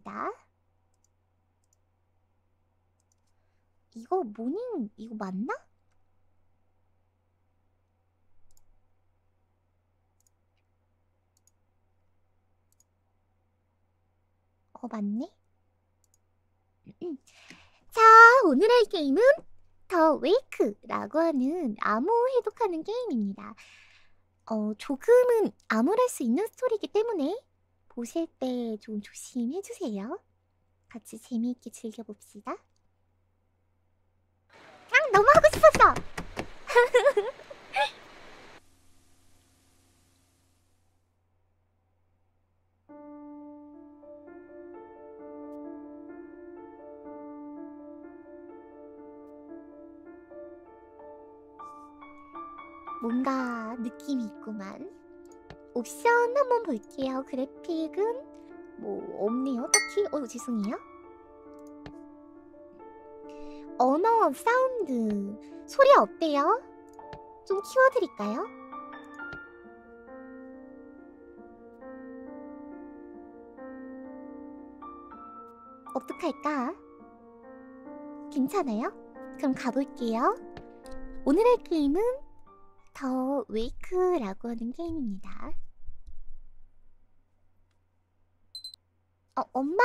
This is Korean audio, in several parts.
봅시다. 이거 모닝 이거 맞나? 맞네. 자, 오늘 할 게임은 더 웨이크라고 하는 암호 해독하는 게임입니다. 조금은 암울할 수 있는 스토리이기 때문에 보실 때 좀 조심해주세요. 같이 재미있게 즐겨봅시다. 너무 하고 싶었어! 뭔가 느낌이 있구만. 옵션 한번 볼게요. 그래픽은 뭐 없네요. 딱히. 죄송해요. 언어, 사운드, 소리 어때요? 좀 키워드릴까요? 어떡할까? 괜찮아요? 그럼 가볼게요. 오늘 할 게임은 더 웨이크라고 하는 게임입니다. 엄마!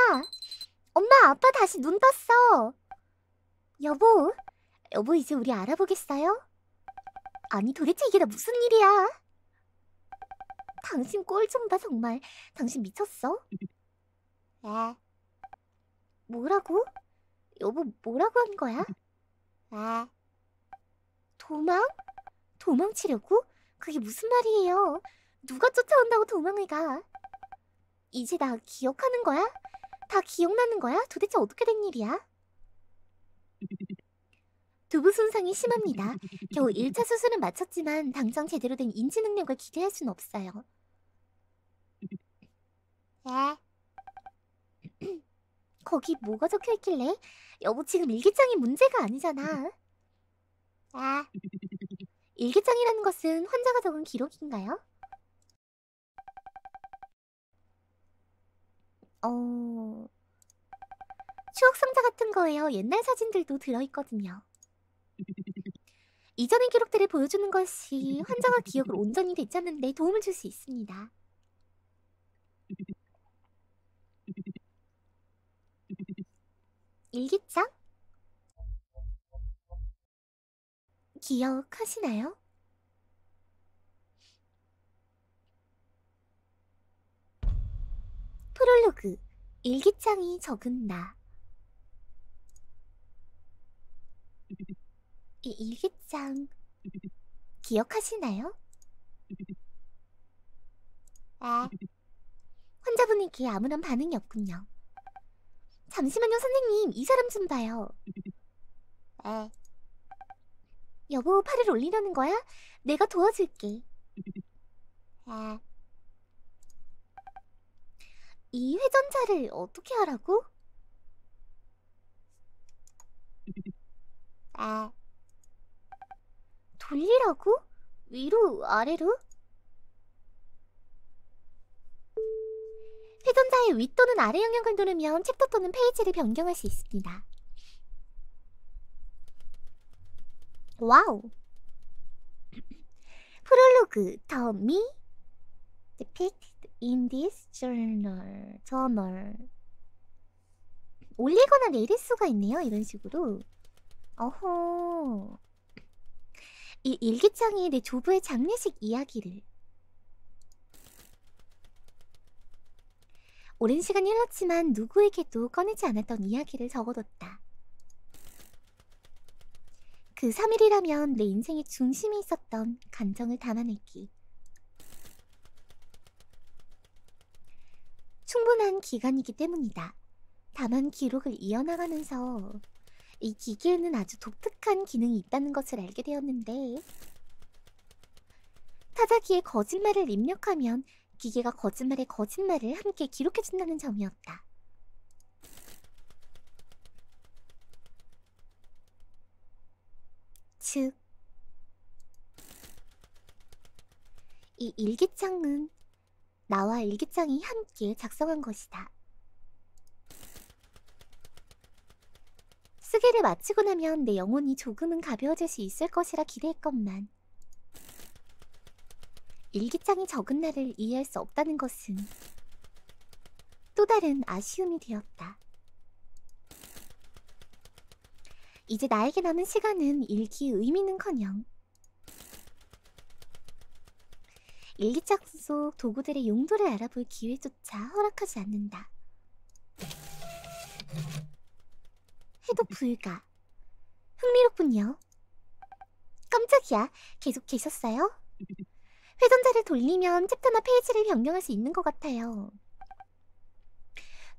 엄마, 아빠 다시 눈 떴어! 여보 이제 우리 알아보겠어요? 아니 도대체 이게 다 무슨 일이야? 당신 꼴 좀 봐 정말. 당신 미쳤어? 왜? 뭐라고? 여보 뭐라고 한 거야? 왜? 도망? 도망치려고? 그게 무슨 말이에요? 누가 쫓아온다고 도망을 가? 이제 나 기억하는 거야? 다 기억나는 거야? 도대체 어떻게 된 일이야? 두부 손상이 심합니다. 겨우 1차 수술은 마쳤지만 당장 제대로 된 인지 능력을 기대할 순 없어요. 왜? 거기 뭐가 적혀있길래? 여보 지금 일기장이 문제가 아니잖아. 일기장이라는 것은 환자가 적은 기록인가요? 추억 상자 같은 거예요. 옛날 사진들도 들어있거든요. 이전의 기록들을 보여주는 것이 환자가 기억을 온전히 되찾는 데 도움을 줄 수 있습니다. 일기장? 기억하시나요? 프롤로그 일기장이 적은 나. 이 일기장 기억하시나요? 환자분에게 아무런 반응이 없군요. 잠시만요 선생님, 이 사람 좀 봐요. 여보 팔을 올리려는 거야? 내가 도와줄게. 이 회전자를 어떻게 하라고? 돌리라고? 위로 아래로? 회전자의 위 또는 아래 영역을 누르면 챕터 또는 페이지를 변경할 수 있습니다. 와우. 프롤로그 The me depicted in this journal. 올리거나 내릴 수가 있네요. 이런 식으로. 어허. 이 일기장에 내 조부의 장례식 이야기를. 오랜 시간이 흘렀지만 누구에게도 꺼내지 않았던 이야기를 적어뒀다. 그 3일이라면 내 인생의 중심에 있었던 감정을 담아냈기. 충분한 기간이기 때문이다. 다만 기록을 이어나가면서 이 기계에는 아주 독특한 기능이 있다는 것을 알게 되었는데, 타자기에 거짓말을 입력하면 기계가 거짓말에 거짓말을 함께 기록해준다는 점이었다. 즉, 이 일기장은 나와 일기장이 함께 작성한 것이다. 쓰기를 마치고 나면 내 영혼이 조금은 가벼워질 수 있을 것이라 기대했건만 일기장이 적은 나를 이해할 수 없다는 것은 또 다른 아쉬움이 되었다. 이제 나에게 남은 시간은 일기의 의미는커녕 일기장 속 도구들의 용도를 알아볼 기회조차 허락하지 않는다. 해독 불가. 흥미롭군요. 깜짝이야. 계속 계셨어요? 회전자를 돌리면 챕터나 페이지를 변경할 수 있는 것 같아요.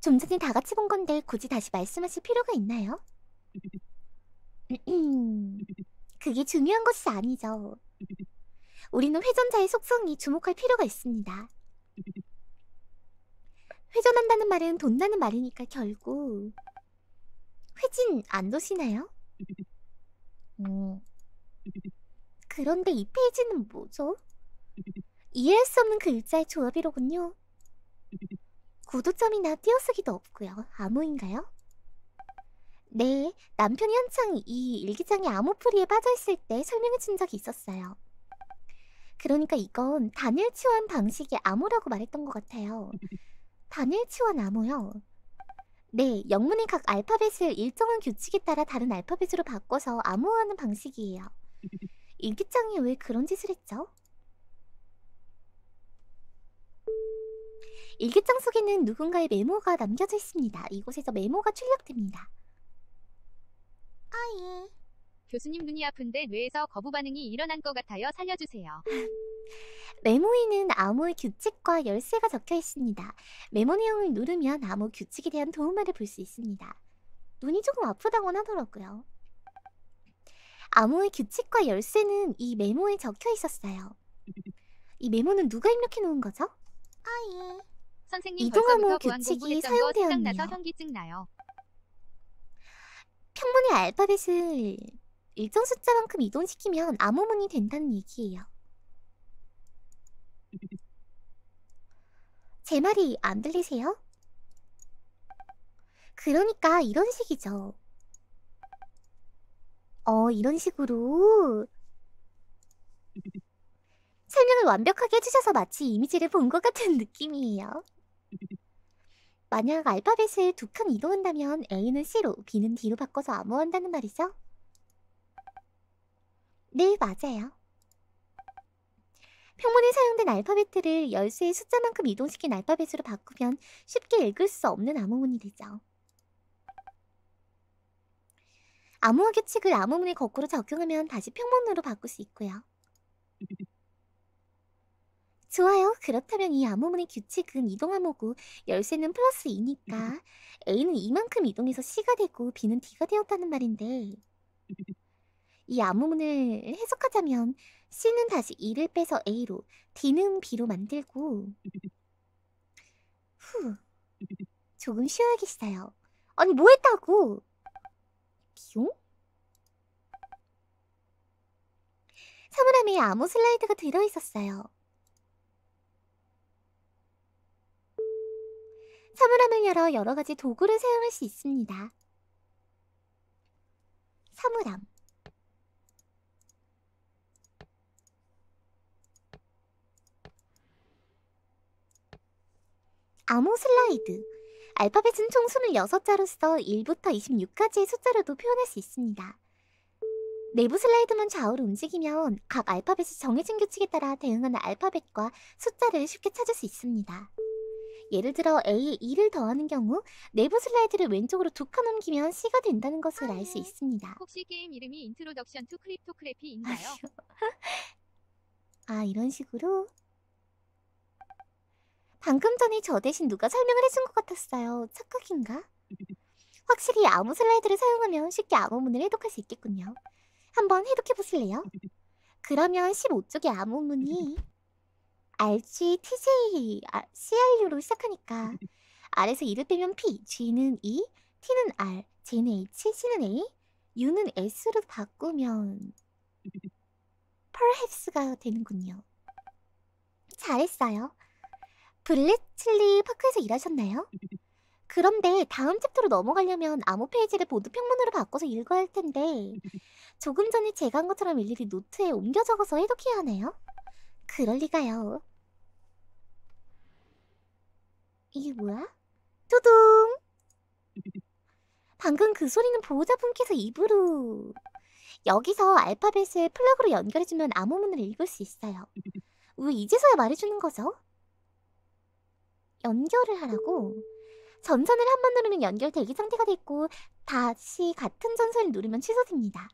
좀 전에 다 같이 본 건데 굳이 다시 말씀하실 필요가 있나요? 그게 중요한 것이 아니죠. 우리는 회전자의 속성이 주목할 필요가 있습니다. 회전한다는 말은 돈다는 말이니까 결국 회진 안 도시나요? 그런데 이 페이지는 뭐죠? 이해할 수 없는 글자의 조합이로군요. 구도점이나 띄어쓰기도 없고요. 암호인가요? 네, 남편이 한창 이 일기장의 암호풀이에 빠져있을 때 설명해준 적이 있었어요. 그러니까 이건 단일 치환 방식의 암호라고 말했던 것 같아요. 단일 치환 암호요? 네, 영문의 각 알파벳을 일정한 규칙에 따라 다른 알파벳으로 바꿔서 암호화하는 방식이에요. 일기장이 왜 그런 짓을 했죠? 일기장 속에는 누군가의 메모가 남겨져 있습니다. 이곳에서 메모가 출력됩니다. 아, 예. 교수님 눈이 아픈데 뇌에서 거부 반응이 일어난 것 같아요. 살려주세요. 메모에는 암호의 규칙과 열쇠가 적혀 있습니다. 메모 내용을 누르면 암호 규칙에 대한 도움말을 볼 수 있습니다. 눈이 조금 아프다곤 하더라고요. 암호의 규칙과 열쇠는 이 메모에 적혀 있었어요. 이 메모는 누가 입력해 놓은 거죠? 아, 예. 선생님 이동암호 벌써부터 규칙이 보안 공부했던 거 사용되었네요. 생각나서 현기증 나요. 평문의 알파벳을 일정 숫자만큼 이동시키면 암호문이 된다는 얘기예요. 제 말이 안 들리세요? 그러니까 이런 식이죠. 이런 식으로 설명을 완벽하게 해주셔서 마치 이미지를 본 것 같은 느낌이에요. 만약 알파벳을 2칸 이동한다면 A는 C로, B는 D로 바꿔서 암호한다는 말이죠? 네, 맞아요. 평문에 사용된 알파벳들을 열쇠의 숫자만큼 이동시킨 알파벳으로 바꾸면 쉽게 읽을 수 없는 암호문이 되죠. 암호화 규칙을 암호문에 거꾸로 적용하면 다시 평문으로 바꿀 수 있고요. 좋아요. 그렇다면 이 암호문의 규칙은 이동암호고 열쇠는 플러스 2니까 A는 이만큼 이동해서 C가 되고 B는 D가 되었다는 말인데 이 암호문을 해석하자면 C는 다시 2를 빼서 A로 D는 B로 만들고 조금 쉬어야겠어요. 아니 뭐 했다고? 비용? 사물함에 암호 슬라이드가 들어있었어요. 사물함을 열어 여러가지 도구를 사용할 수 있습니다. 사물함 암호 슬라이드 알파벳은 총 26자로서 1부터 26까지의 숫자로도 표현할 수 있습니다. 내부 슬라이드만 좌우로 움직이면 각 알파벳이 정해진 규칙에 따라 대응하는 알파벳과 숫자를 쉽게 찾을 수 있습니다. 예를 들어 A에 2를 더하는 경우 내부 슬라이드를 왼쪽으로 2칸 옮기면 C가 된다는 것을 알 수 있습니다. 혹시 게임 이름이 인트로덕션 투 크립토크래피인가요? 아, 이런 식으로? 방금 전에 저 대신 누가 설명을 해준 것 같았어요. 착각인가? 확실히 암호 슬라이드를 사용하면 쉽게 암호문을 해독할 수 있겠군요. 한번 해독해 보실래요? 그러면 15쪽의 암호문이 RG, TJ, CRU로 시작하니까 R에서 2를 빼면 P, G는 E, T는 R, J는 H, C는 A, U는 S로 바꾸면 perhaps가 되는군요. 잘했어요. 블랙칠리 파크에서 일하셨나요? 그런데 다음 챕터로 넘어가려면 암호 페이지를 보드 평문으로 바꿔서 읽어야 할 텐데 조금 전에 제가 한 것처럼 일일이 노트에 옮겨 적어서 해독해야 하나요? 그럴 리가요. 이게 뭐야? 뚜둥! 방금 그 소리는 보호자분께서 입으로... 여기서 알파벳을 플러그로 연결해주면 암호문을 읽을 수 있어요. 왜 이제서야 말해주는 거죠? 연결을 하라고? 전선을 한 번 누르면 연결 대기 상태가 됐고 다시 같은 전선을 누르면 취소됩니다.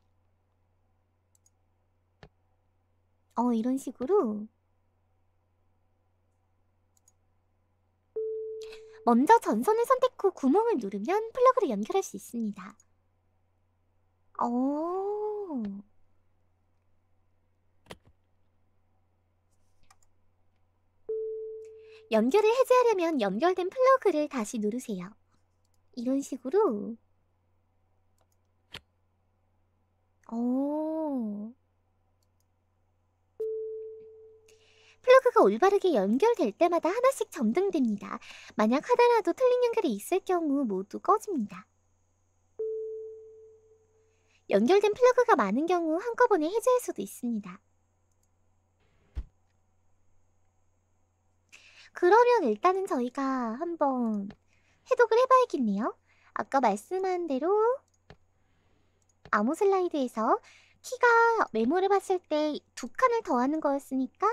이런 식으로 먼저 전선을 선택 후 구멍을 누르면 플러그를 연결할 수 있습니다. 연결을 해제하려면 연결된 플러그를 다시 누르세요. 이런 식으로 플러그가 올바르게 연결될 때마다 하나씩 점등됩니다. 만약 하나라도 틀린 연결이 있을 경우 모두 꺼집니다. 연결된 플러그가 많은 경우 한꺼번에 해제할 수도 있습니다. 그러면 일단은 저희가 한번 해독을 해봐야겠네요. 아까 말씀한 대로 암호 슬라이드에서 키가 메모를 봤을 때 2칸을 더하는 거였으니까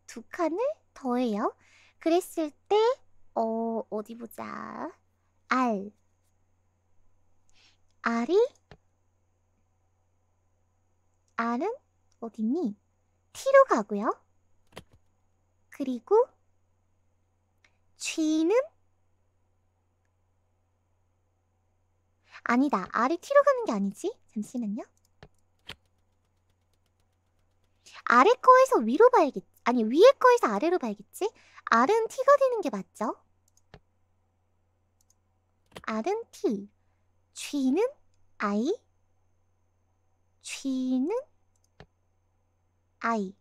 2칸을 더해요. 그랬을 때 어디 보자. R은 어딨니? T로 가고요. 그리고 G는 아니다. R이 T로 가는 게 아니지? 잠시만요. 아래 거에서 위로 봐야겠지. 아니 위에 거에서 아래로 봐야겠지? R은 T가 되는 게 맞죠? R은 T. G는 I. G는 I.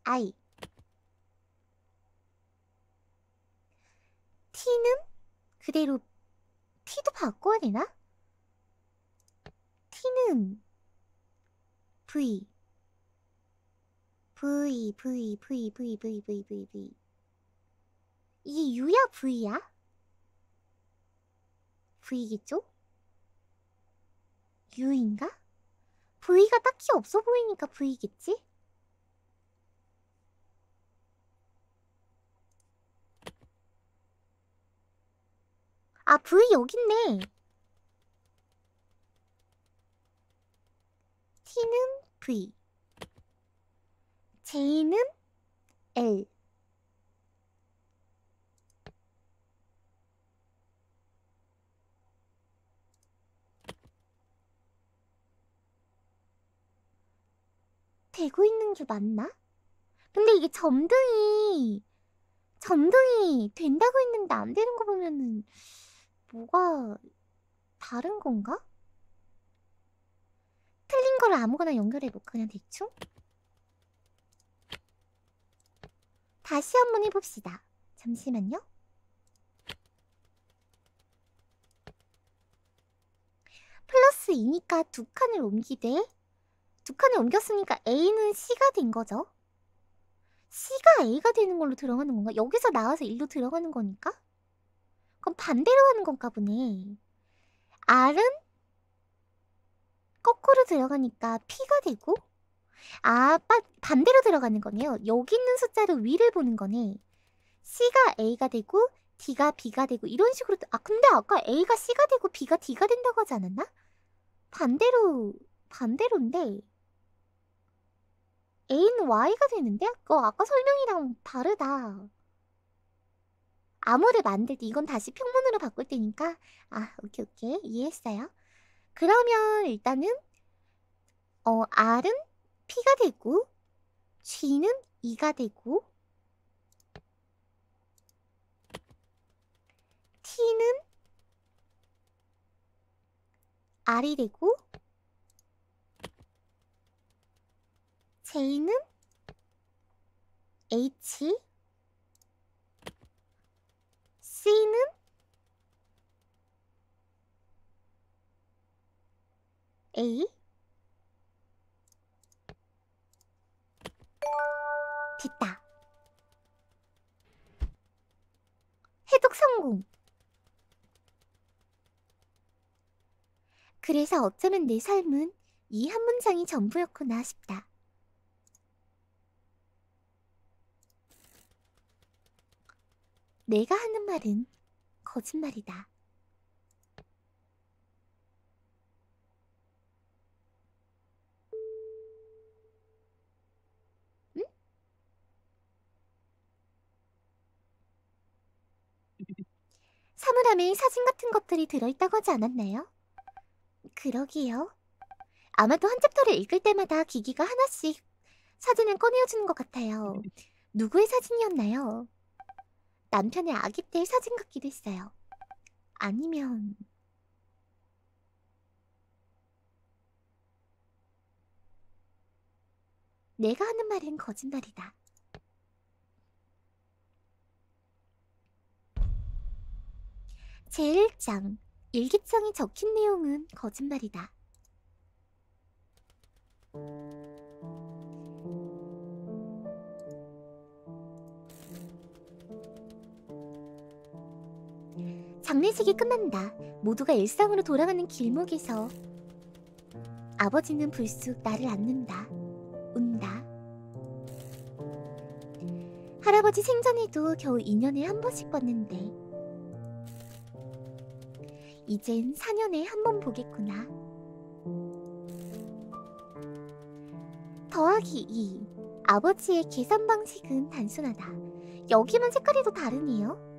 I. T는 그대로 T도 바꿔야 되나? T는 V. 이게 U야 V야? V겠죠? U인가? V가 딱히 없어 보이니까 V겠지? 아, V 여기 있네. T는 V. J는 L. 되고 있는 게 맞나? 근데 이게 점등이 된다고 했는데 안 되는 거 보면은 뭐가 다른 건가? 틀린 거를 아무거나 연결해볼까 그냥 대충? 다시 한번 해봅시다. 잠시만요. 플러스 2니까 2칸을 옮기되 2칸을 옮겼으니까 A는 C가 된 거죠. C가 A가 되는 걸로 들어가는 건가? 여기서 나와서 1로 들어가는 거니까? 그럼 반대로 하는 건가 보네. R은 거꾸로 들어가니까 P가 되고 반대로 들어가는 거네요. 여기 있는 숫자를 위를 보는 거네. C가 A가 되고 D가 B가 되고 이런 식으로 근데 아까 A가 C가 되고 B가 D가 된다고 하지 않았나? 반대로인데 A는 Y가 되는데? 아까 설명이랑 다르다. 암호를 만들 때 이건 다시 평문으로 바꿀 때니까 오케이 이해했어요. 그러면 일단은 R은 P가 되고 G는 E가 되고 T는 R이 되고 J는 H, C는 A. 됐다. 해독 성공. 그래서 어쩌면 내 삶은 이 한 문장이 전부였구나 싶다. 내가 하는 말은 거짓말이다. 응? 사물함에 사진 같은 것들이 들어있다고 하지 않았나요? 그러기요. 아마도 한 챕터를 읽을 때마다 기기가 하나씩 사진을 꺼내어주는 것 같아요. 누구의 사진이었나요? 남편의 아기 때 사진 같기도 했어요. 아니면... 내가 하는 말은 거짓말이다. 제1장 일기장에 적힌 내용은 거짓말이다. 장례식이 끝난다. 모두가 일상으로 돌아가는 길목에서 아버지는 불쑥 나를 안는다. 운다. 할아버지 생전에도 겨우 2년에 한 번씩 봤는데 이젠 4년에 한 번 보겠구나. 더하기 2. 아버지의 계산 방식은 단순하다. 여기만 색깔이 더 다르네요.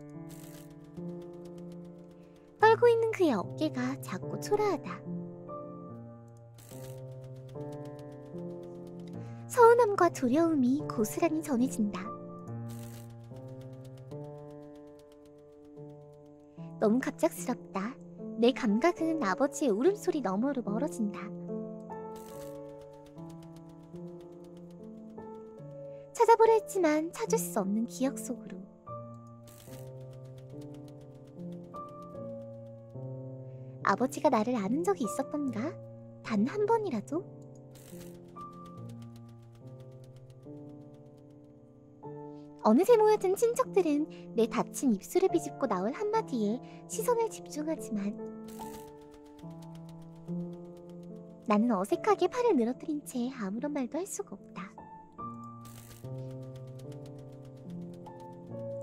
떨고 있는 그의 어깨가 작고 초라하다. 서운함과 두려움이 고스란히 전해진다. 너무 갑작스럽다. 내 감각은 아버지의 울음소리 너머로 멀어진다. 찾아보려 했지만 찾을 수 없는 기억 속으로. 아버지가 나를 아는 적이 있었던가? 단 한 번이라도? 어느새 모여든 친척들은 내 다친 입술을 비집고 나올 한마디에 시선을 집중하지만 나는 어색하게 팔을 늘어뜨린 채 아무런 말도 할 수가 없다.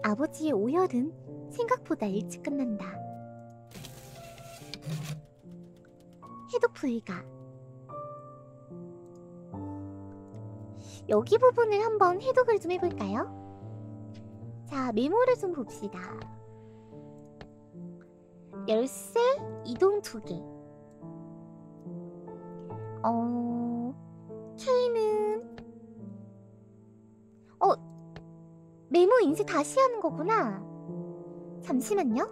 아버지의 오열은 생각보다 일찍 끝난다. 해독 불가. 여기 부분을 한번 해독을 좀 해볼까요? 자, 메모를 좀 봅시다. 열쇠, 이동 2개. K는 메모 인쇄 다시 하는 거구나. 잠시만요.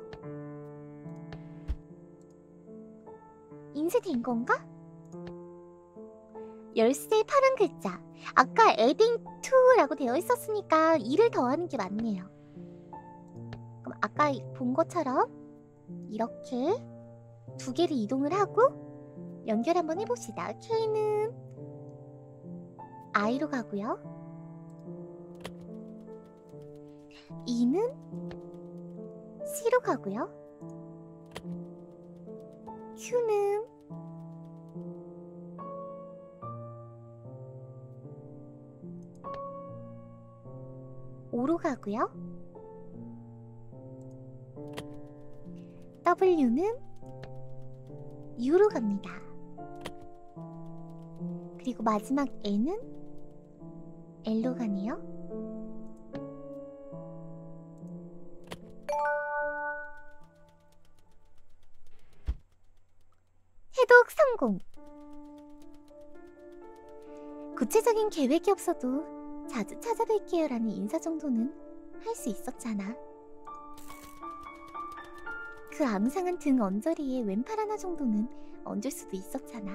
인쇄된 건가? 열쇠 파란 글자. 아까 adding to라고 되어 있었으니까 2를 더하는 게 맞네요. 그럼 아까 본 것처럼 이렇게 2개를 이동을 하고 연결 한번 해봅시다. K는 I로 가고요. E는 C로 가고요. Q는 O로 가고요. W는 U로 갑니다. 그리고 마지막 N은 L로 가네요. 해독 성공! 구체적인 계획이 없어도 자주 찾아뵐게요 라는 인사 정도는 할 수 있었잖아. 그 앙상한 등 언저리에 왼팔 하나 정도는 얹을 수도 있었잖아.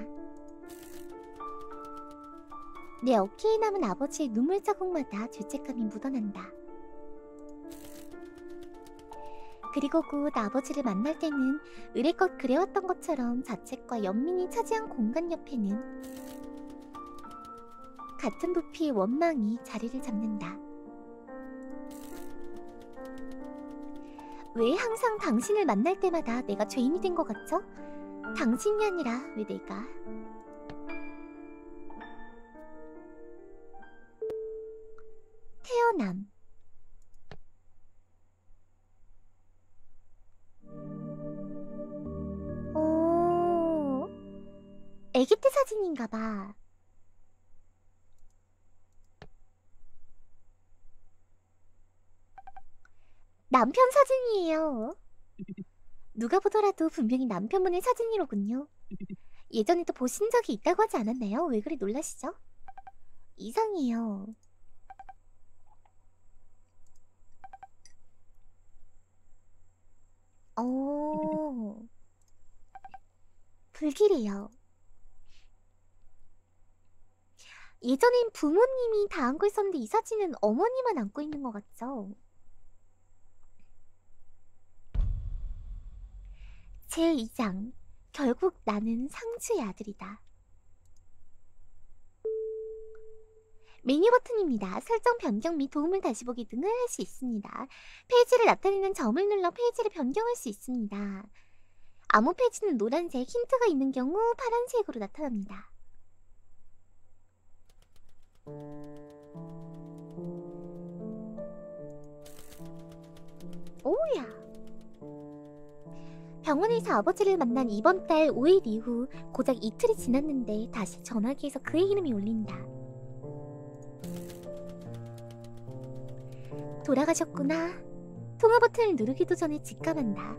내 어깨에 남은 아버지의 눈물 자국마다 죄책감이 묻어난다. 그리고 곧 아버지를 만날 때는 의례껏 그래왔던 것처럼 자책과 연민이 차지한 공간 옆에는 같은 부피의 원망이 자리를 잡는다. 왜 항상 당신을 만날 때마다 내가 죄인이 된 것 같죠? 당신이 아니라 왜 내가? 태어남. 오, 애기 때 사진인가봐. 남편 사진이에요. 누가 보더라도 분명히 남편분의 사진이로군요. 예전에도 보신 적이 있다고 하지 않았나요? 왜 그리 놀라시죠? 이상해요. 오, 불길해요. 예전엔 부모님이 다 안고 있었는데 이 사진은 어머니만 안고 있는 것 같죠? 제2장. 결국 나는 상추의 아들이다. 메뉴 버튼입니다. 설정 변경 및 도움을 다시 보기 등을 할 수 있습니다. 페이지를 나타내는 점을 눌러 페이지를 변경할 수 있습니다. 아무 페이지는 노란색, 힌트가 있는 경우 파란색으로 나타납니다. 오야. 병원에서 아버지를 만난 이번 달 5일 이후 고작 이틀이 지났는데 다시 전화기에서 그의 이름이 울린다. 돌아가셨구나. 통화 버튼을 누르기도 전에 직감한다.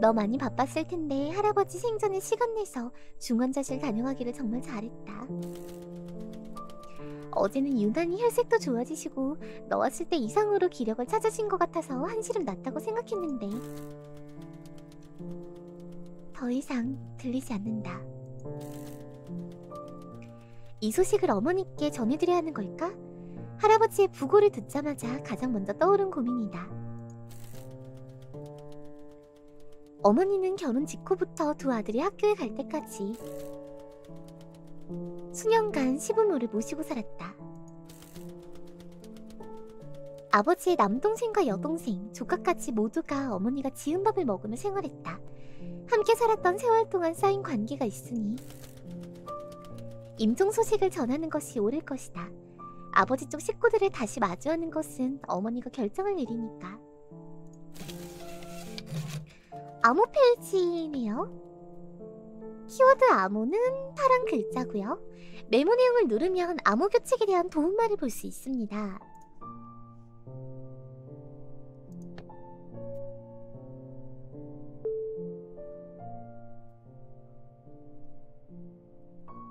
너 많이 바빴을 텐데 할아버지 생전에 시간 내서 중환자실 다녀가기를 정말 잘했다. 어제는 유난히 혈색도 좋아지시고 너 왔을 때 이상으로 기력을 찾으신 것 같아서 한시름 났다고 생각했는데 더 이상 들리지 않는다. 이 소식을 어머니께 전해드려야 하는 걸까? 할아버지의 부고를 듣자마자 가장 먼저 떠오른 고민이다. 어머니는 결혼 직후부터 두 아들이 학교에 갈 때까지 수년간 시부모를 모시고 살았다. 아버지의 남동생과 여동생, 조카까지 모두가 어머니가 지은 밥을 먹으며 생활했다. 함께 살았던 세월 동안 쌓인 관계가 있으니 임종 소식을 전하는 것이 옳을 것이다. 아버지 쪽 식구들을 다시 마주하는 것은 어머니가 결정할 일이니까. 암호 페이지네요. 키워드 암호는 파란 글자고요. 메모 내용을 누르면 암호 교칙에 대한 도움말을 볼 수 있습니다.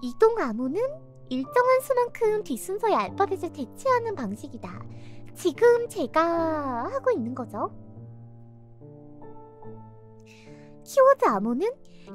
이동 암호는 일정한 수만큼 뒷순서의 알파벳을 대체하는 방식이다. 지금 제가 하고 있는 거죠. 키워드 암호는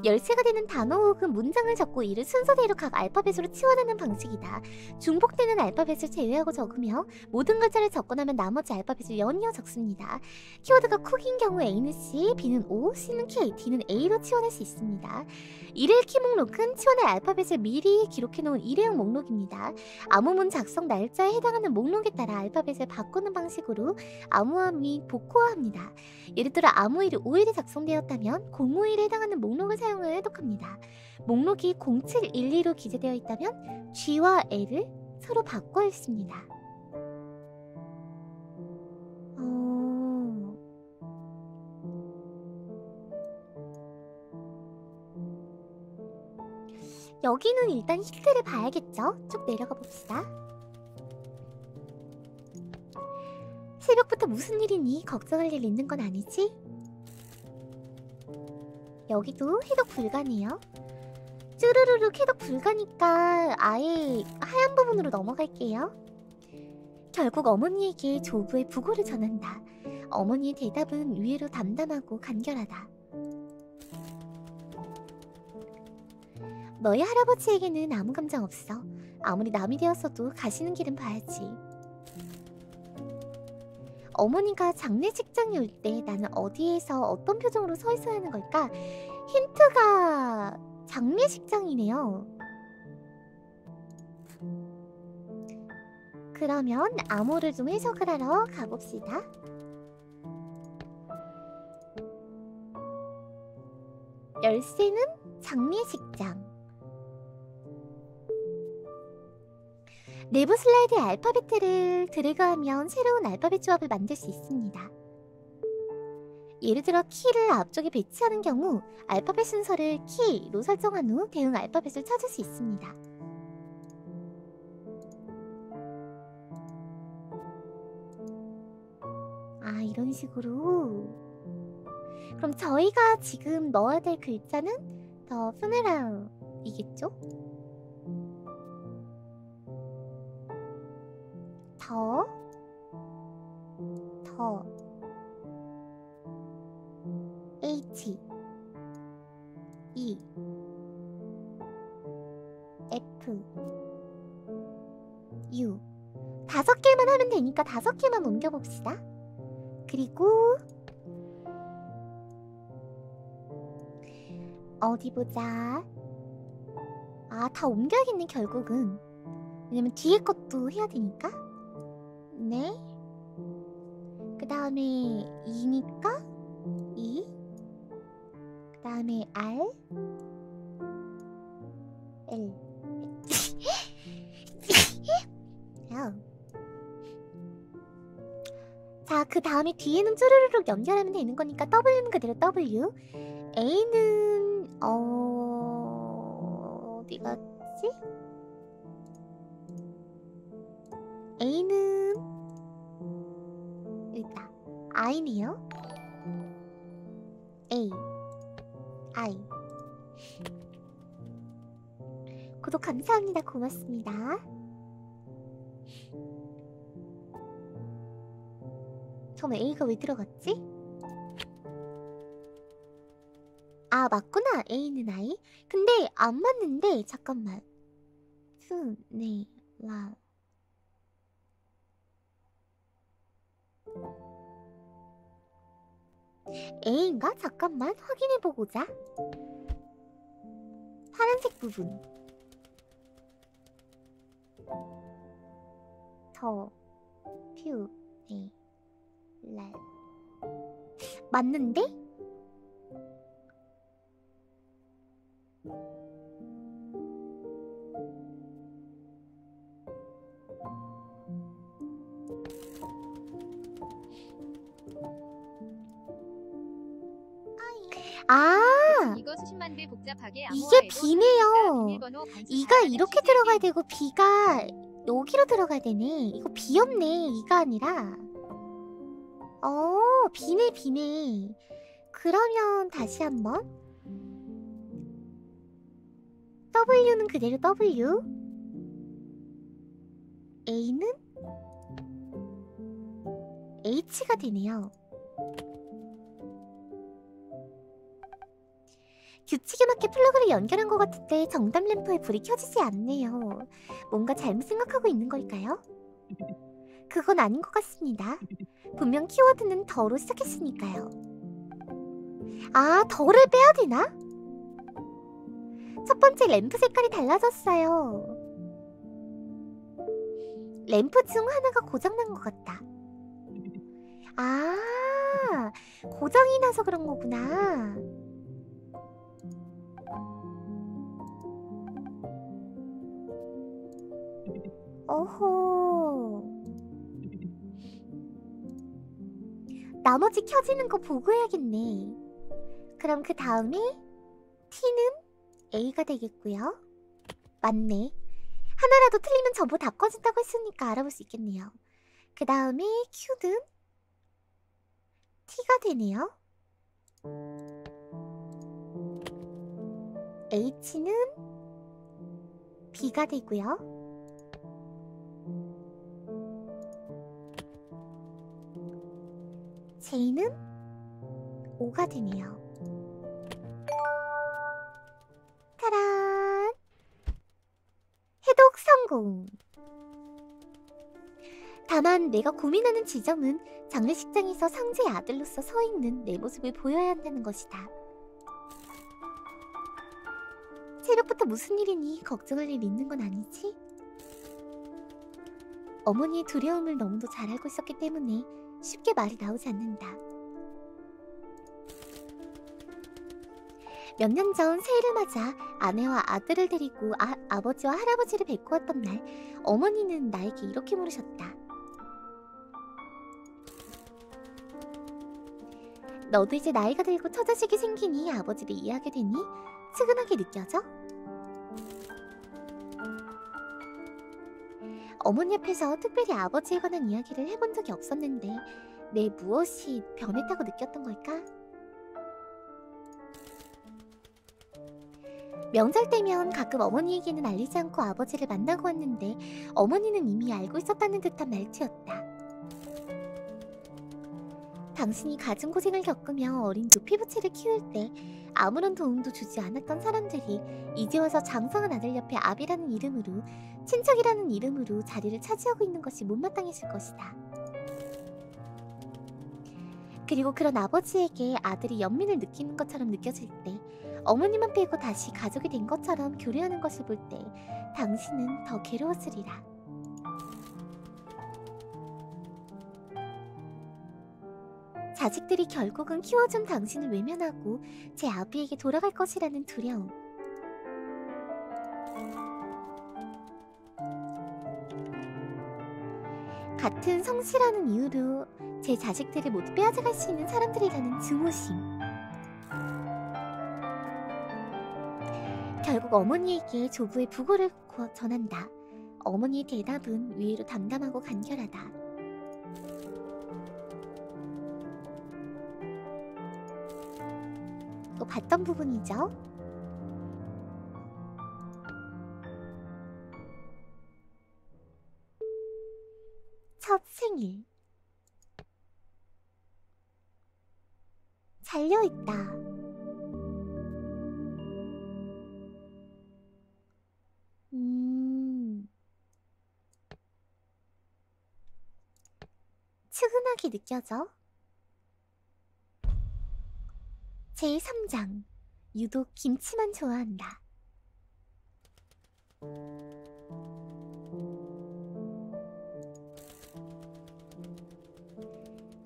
열쇠가 되는 단어 혹은 문장을 적고 이를 순서대로 각 알파벳으로 치환하는 방식이다. 중복되는 알파벳을 제외하고 적으며 모든 글자를 적고 나면 나머지 알파벳을 연이어 적습니다. 키워드가 쿡인 경우 A는 C, B는 O, C는 K, D는 A로 치환할 수 있습니다. 일회키 목록은 치환할 알파벳을 미리 기록해놓은 일회용 목록입니다. 암호문 작성 날짜에 해당하는 목록에 따라 알파벳을 바꾸는 방식으로 암호화 및 복호화합니다. 예를 들어 암호일이 5일에 작성되었다면 05일에 해당하는 목록을 사용을 해독합니다. 목록이 0712로 기재되어 있다면 G와 L을 서로 바꿔 읽습니다. 여기는 일단 힌트를 봐야겠죠? 쭉 내려가 봅시다. 새벽부터 무슨 일이니? 걱정할 일 있는 건 아니지? 여기도 해독 불가네요. 쭈르르륵 해독 불가니까 아예 하얀 부분으로 넘어갈게요. 결국 어머니에게 조부의 부고를 전한다. 어머니의 대답은 의외로 담담하고 간결하다. 너희 할아버지에게는 아무 감정 없어. 아무리 남이 되었어도 가시는 길은 봐야지. 어머니가 장례식장에 올 때 나는 어디에서 어떤 표정으로 서 있어야 하는 걸까? 힌트가 장례식장이네요. 그러면 암호를 좀 해석을 하러 가봅시다. 열쇠는 장례식장. 내부 슬라이드의 알파벳을 드래그하면 새로운 알파벳 조합을 만들 수 있습니다. 예를 들어 키를 앞쪽에 배치하는 경우 알파벳 순서를 키로 설정한 후 대응 알파벳을 찾을 수 있습니다. 아, 이런 식으로. 그럼 저희가 지금 넣어야 될 글자는 더 funeral이겠죠? 더 H E F U 5개만 하면 되니까 5개만 옮겨봅시다. 그리고 어디 보자. 아, 다 옮겨야겠네 결국은. 왜냐면 뒤에 것도 해야 되니까. 네. 그 다음에 2니까 2. 그 다음에 R L 자, 그 다음에 뒤에는 쭈루루룩 연결하면 되는 거니까 W는 그대로 W. A는 어디 갔지? A는 여기다. I네요. A I. 구독 감사합니다. 고맙습니다. 잠깐만, A가 왜 들어갔지? 아, 맞구나. A는 I. 근데 안 맞는데 잠깐만. 네, 와. A인가? 잠깐만 확인해보고자. 파란색 부분. 더 퓨 네 랄 맞는데? 아, 이거 수십만 배 복잡하게 이게 B네요. 비밀번호 이가 이렇게 들어가야 되고 B가 여기로 들어가야 되네. 이거 B 없네. 이가 아니라. B네 B네. 그러면 다시 한번. W는 그대로 W. A는 H가 되네요. 규칙에 맞게 플러그를 연결한 것 같은데 정답 램프에 불이 켜지지 않네요. 뭔가 잘못 생각하고 있는 걸까요? 그건 아닌 것 같습니다. 분명 키워드는 더로 시작했으니까요. 아, 더를 빼야 되나? 첫 번째 램프 색깔이 달라졌어요. 램프 중 하나가 고장난 것 같다. 아, 고장이 나서 그런 거구나. 어허. 나머지 켜지는 거 보고 해야겠네. 그럼 그 다음에 T는 A가 되겠고요. 맞네. 하나라도 틀리면 전부 다 꺼진다고 했으니까 알아볼 수 있겠네요. 그 다음에 Q는 T가 되네요. H는 B가 되고요. J는 O가 되네요. 타란! 해독 성공! 성공. 다만 내가 고민하는 지점은 장례식장에서 상제의 아들로서 서 있는 내 모습을 보여야 한다는 것이다. 새벽부터 무슨 일이니 걱정할 일 있는 건 아니지? 어머니의 두려움을 너무도 잘 알고 있었기 때문에 쉽게 말이 나오지 않는다. 몇 년 전 새해를 맞아 아내와 아들을 데리고 아버지와 할아버지를 뵙고 왔던 날, 어머니는 나에게 이렇게 물으셨다. 너도 이제 나이가 들고 처자식이 생기니 아버지를 이해하게 되니 측은하게 느껴져? 어머니 앞에서 특별히 아버지에 관한 이야기를 해본 적이 없었는데 내 무엇이 변했다고 느꼈던 걸까? 명절 때면 가끔 어머니에게는 알리지 않고 아버지를 만나고 왔는데 어머니는 이미 알고 있었다는 듯한 말투였다. 당신이 가진 고생을 겪으며 어린 두 피부체를 키울 때 아무런 도움도 주지 않았던 사람들이 이제 와서 장성한 아들 옆에 아비라는 이름으로, 친척이라는 이름으로 자리를 차지하고 있는 것이 못마땅해질 것이다. 그리고 그런 아버지에게 아들이 연민을 느끼는 것처럼 느껴질 때, 어머니만 빼고 다시 가족이 된 것처럼 교류하는 것을 볼 때 당신은 더 괴로웠으리라. 자식들이 결국은 키워준 당신을 외면하고 제 아비에게 돌아갈 것이라는 두려움. 같은 성씨라는 이유로 제 자식들을 모두 빼앗아갈 수 있는 사람들이라는 증오심. 결국 어머니에게 조부의 부고를 전한다. 어머니의 대답은 의외로 담담하고 간결하다. 또 봤던 부분이죠. 첫 생일. 잘려있다. 측은하게 느껴져. 제3장. 유독 김치만 좋아한다.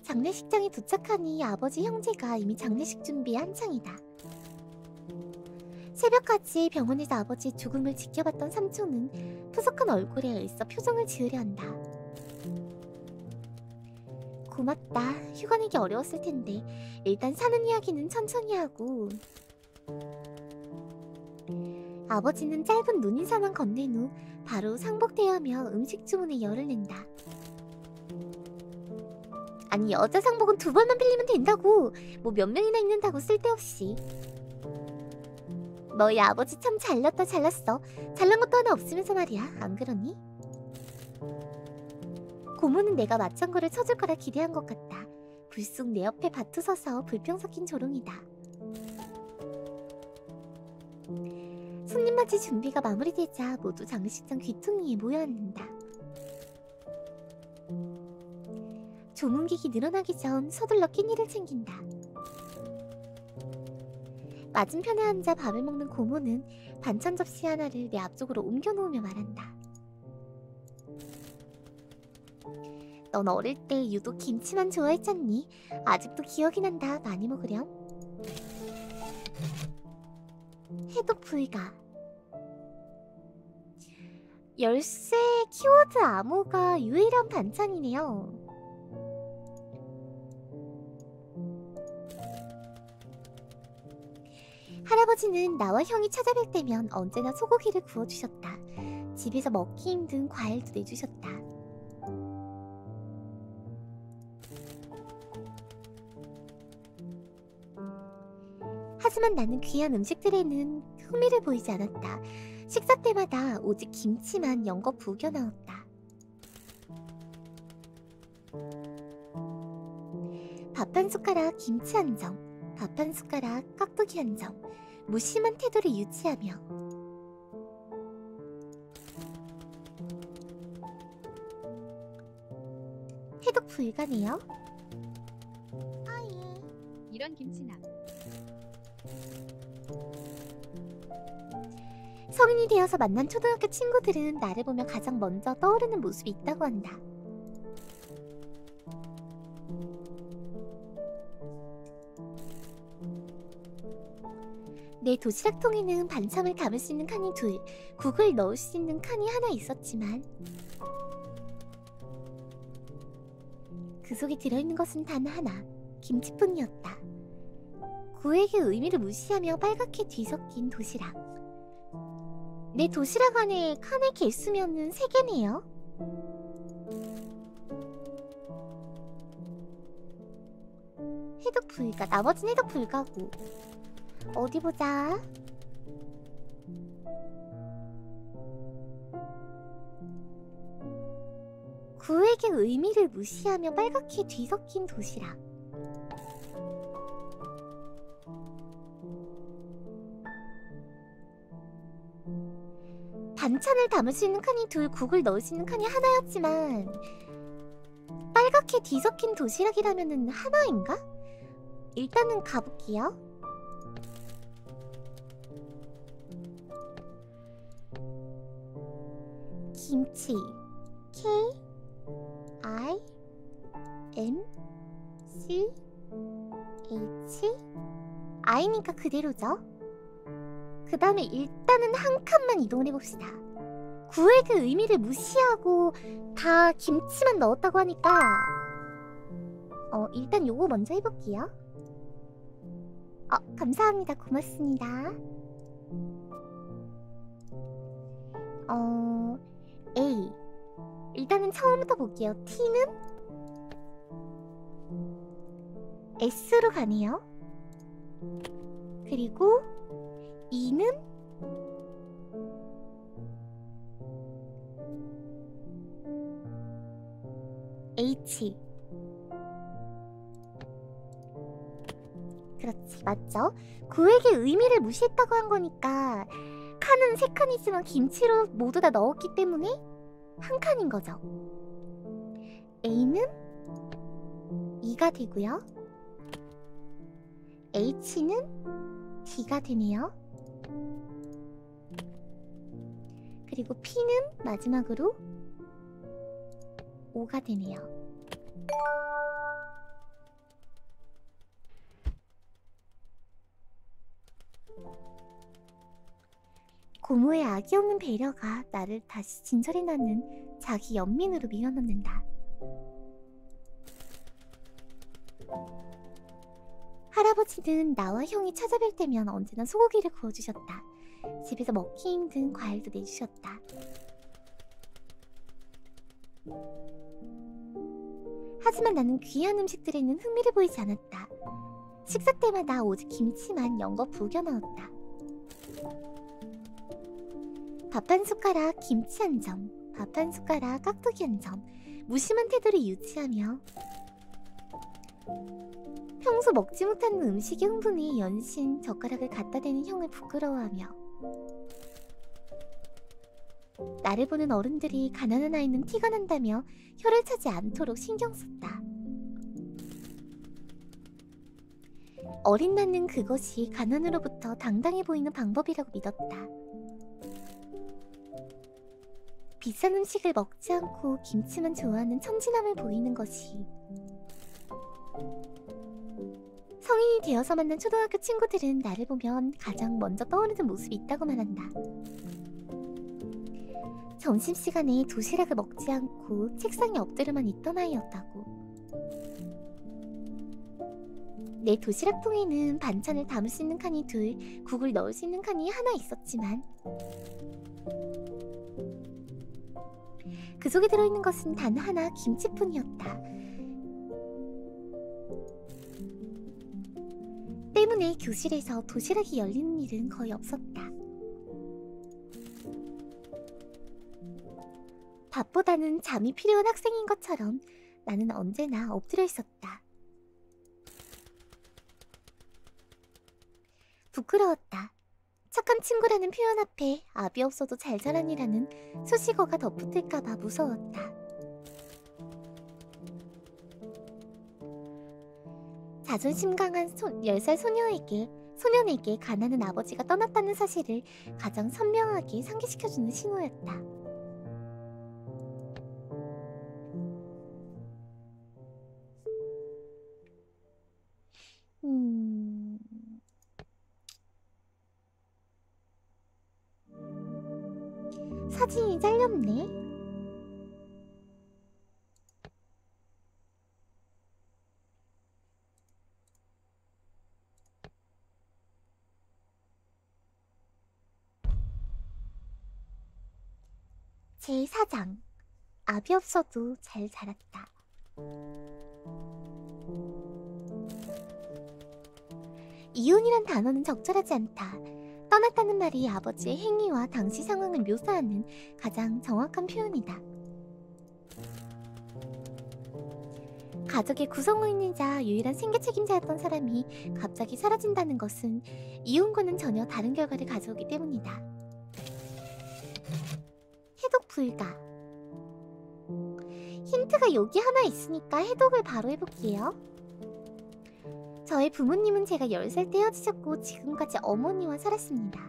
장례식장에 도착하니 아버지 형제가 이미 장례식 준비에 한창이다. 새벽까지 병원에서 아버지의 죽음을 지켜봤던 삼촌은 푸석한 얼굴에 애써 표정을 지으려 한다. 고맙다. 휴가 내기 어려웠을 텐데 일단 사는 이야기는 천천히 하고. 아버지는 짧은 눈인사만 건넨 후 바로 상복대하며 음식 주문에 열을 낸다. 아니 여자 상복은 2번만 빌리면 된다고. 뭐 몇 명이나 있는다고 쓸데없이. 너희 아버지 참 잘났다 잘났어. 잘난 것도 하나 없으면서 말이야. 안 그러니? 고모는 내가 맞장구를 쳐줄 거라 기대한 것 같다. 불쑥 내 옆에 밭투서서 불평 섞인 조롱이다. 손님 맞이 준비가 마무리되자 모두 장례식장 귀퉁이에 모여앉는다. 조문객이 늘어나기 전 서둘러 끼니를 챙긴다. 맞은편에 앉아 밥을 먹는 고모는 반찬 접시 하나를 내 앞쪽으로 옮겨놓으며 말한다. 넌 어릴 때 유독 김치만 좋아했잖니? 아직도 기억이 난다. 많이 먹으렴. 해독 불가. 열쇠 키워드 암호가 유일한 반찬이네요. 할아버지는 나와 형이 찾아뵐 때면 언제나 소고기를 구워주셨다. 집에서 먹기 힘든 과일도 내주셨다. 하지만 나는 귀한 음식들에는 흥미를 보이지 않았다. 식사 때마다 오직 김치만 연거 부겨 넣었다. 밥 한 숟가락 김치 한 점, 밥 한 숟가락 깍두기 한 점, 무심한 태도를 유지하며 불가네요. 아예. 이런 김치남. 성인이 되어서 만난 초등학교 친구들은 나를 보며 가장 먼저 떠오르는 모습이 있다고 한다. 내 도시락통에는 반찬을 담을 수 있는 칸이 둘, 국을 넣을 수 있는 칸이 하나 있었지만 그 속에 들어있는 것은 단 하나, 김치뿐이었다. 구에게 의미를 무시하며 빨갛게 뒤섞인 도시락. 내 도시락 안에 칸의 개수면은 3개네요. 해독 불가, 나머지는 해독 불가고. 어디 보자. 구에게 의미를 무시하며 빨갛게 뒤섞인 도시락. 반찬을 담을 수 있는 칸이 둘, 국을 넣을 수 있는 칸이 하나였지만 빨갛게 뒤섞인 도시락이라면은 하나인가? 일단은 가볼게요. 김치 K I M C H I니까 그대로죠. 그 다음에 일단은 한 칸만 이동을 해봅시다. 구획의 의미를 무시하고 다 김치만 넣었다고 하니까 일단 요거 먼저 해볼게요. 감사합니다. 고맙습니다. A. 일단은 처음부터 볼게요. T는 S로 가네요. 그리고 E는 H. 그렇지, 맞죠? 구획의 의미를 무시했다고 한 거니까 칸은 3칸 있지만 김치로 모두 다 넣었기 때문에 한 칸인 거죠. A는 2가 되고요. H는 D가 되네요. 그리고 P는 마지막으로 5가 되네요. 고모의 악이 없는 배려가 나를 다시 진절이 나는 자기 연민으로 밀어넣는다. 할아버지는 나와 형이 찾아뵐 때면 언제나 소고기를 구워주셨다. 집에서 먹기 힘든 과일도 내주셨다. 하지만 나는 귀한 음식들에는 흥미를 보이지 않았다. 식사 때마다 오직 김치만 연거푸 우겨 넣었다. 밥 한 숟가락 김치 한 점, 밥 한 숟가락 깍두기 한 점, 무심한 태도를 유지하며 평소 먹지 못하는 음식의 흥분에 연신 젓가락을 갖다 대는 형을 부끄러워하며 나를 보는 어른들이 가난한 아이는 티가 난다며 혀를 차지 않도록 신경 썼다. 어린 나는 그것이 가난으로부터 당당해 보이는 방법이라고 믿었다. 비싼 음식을 먹지 않고 김치만 좋아하는 천진함을 보이는 것이 성인이 되어서 만난 초등학교 친구들은 나를 보면 가장 먼저 떠오르는 모습이 있다고 말한다. 점심시간에 도시락을 먹지 않고 책상에 엎드려만 있던 아이였다고. 내 도시락통에는 반찬을 담을 수 있는 칸이 둘, 국을 넣을 수 있는 칸이 하나 있었지만 그 속에 들어있는 것은 단 하나, 김치뿐이었다. 때문에 교실에서 도시락이 열리는 일은 거의 없었다. 밥보다는 잠이 필요한 학생인 것처럼 나는 언제나 엎드려 있었다. 부끄러웠다. 착한 친구라는 표현 앞에 압이 없어도 잘 자라니라는 수식어가 덧붙을까봐 무서웠다. 자존심 강한 10살 소년에게 가난한 아버지가 떠났다는 사실을 가장 선명하게 상기시켜주는 신호였다. 사진이 잘렸네. 제4장. 압이 없어도 잘 자랐다. 이혼이란 단어는 적절하지 않다. 떠났다는 말이 아버지의 행위와 당시 상황을 묘사하는 가장 정확한 표현이다. 가족의 구성원이자 유일한 생계 책임자였던 사람이 갑자기 사라진다는 것은 이혼과는 전혀 다른 결과를 가져오기 때문이다. 해독 불가. 힌트가 여기 하나 있으니까 해독을 바로 해볼게요. 저의 부모님은 제가 10살 때 헤어지셨고 지금까지 어머니와 살았습니다.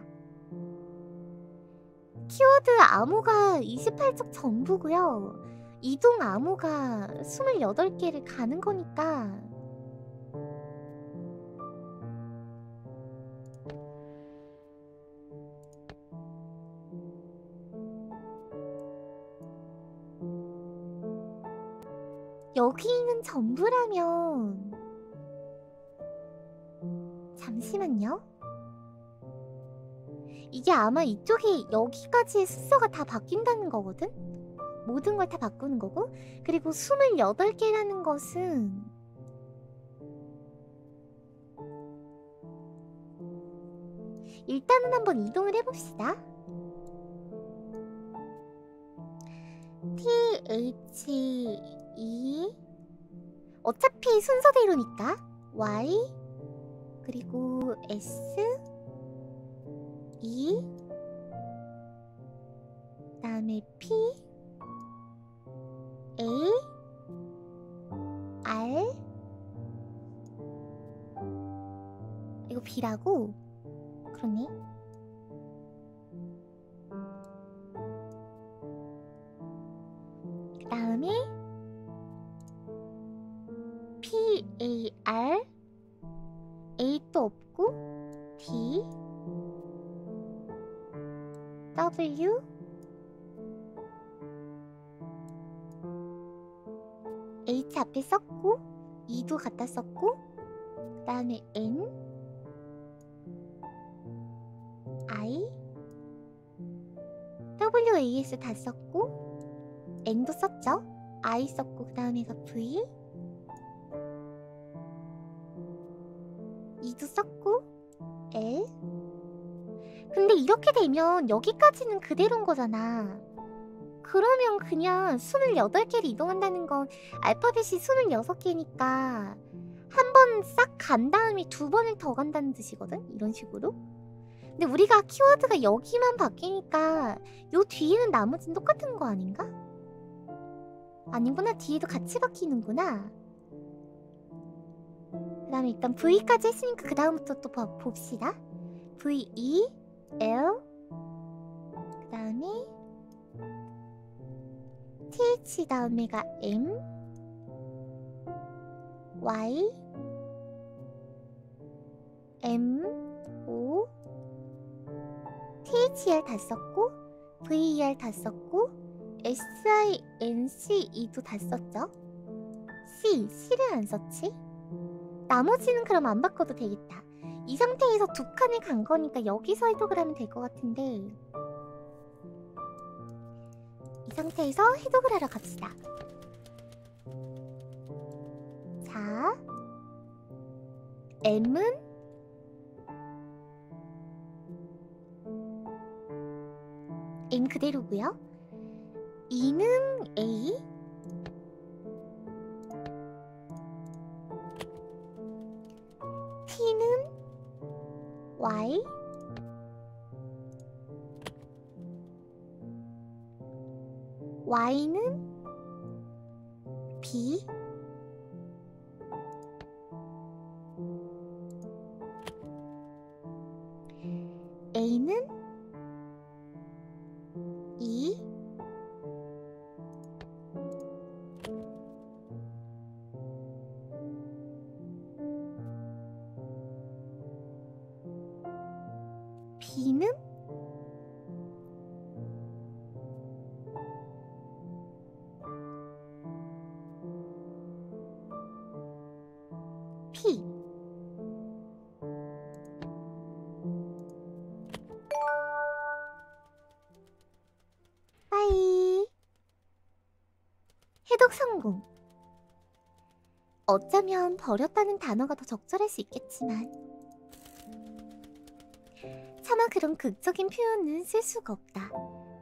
키워드 암호가 28쪽 전부고요. 이동 암호가 28개를 가는 거니까 여기 있는 전부라면 잠시만요. 이게 아마 이쪽에 여기까지의 순서가 다 바뀐다는 거거든? 모든 걸 다 바꾸는 거고, 그리고 28개라는 것은 일단은 한번 이동을 해봅시다. THE 어차피 순서대로니까 Y 그리고 S E 그다음에 P A R 이거 B라고? 그러네. 그 다음에 P A R A 또 없고 D W H 앞에 썼고 E도 갖다 썼고 그 다음에 N I W A S 다 썼고 N도 썼죠? I 썼고 그 다음에가 V E도 썼고 L 근데 이렇게 되면 여기까지는 그대로인 거잖아. 그러면 그냥 28개를 이동한다는 건 알파벳이 26개니까 한 번 싹 간 다음에 2번을 더 간다는 뜻이거든? 이런 식으로. 근데 우리가 키워드가 여기만 바뀌니까 요 뒤에는 나머지는 똑같은 거 아닌가? 아니구나. 뒤에도 같이 바뀌는구나. 그 다음에 일단 V까지 했으니까 그 다음부터 또 봅시다. V, E, L 그 다음에 TH 다음에가 M Y M O THR 다 썼고 VER 다 썼고 SINC E도 다 썼죠? C를 안 썼지? 나머지는 그럼 안 바꿔도 되겠다. 이 상태에서 2칸을 간 거니까 여기서 해독을 하면 될 것 같은데 이 상태에서 해독을 하러 갑시다. 자, M은 M 그대로고요. E는 A T는 Y Y는 B A는 2, B는 P. 빠이. 해독 성공. 어쩌면 버렸다는 단어가 더 적절할 수 있겠지만 차마 그런 극적인 표현은 쓸 수가 없다.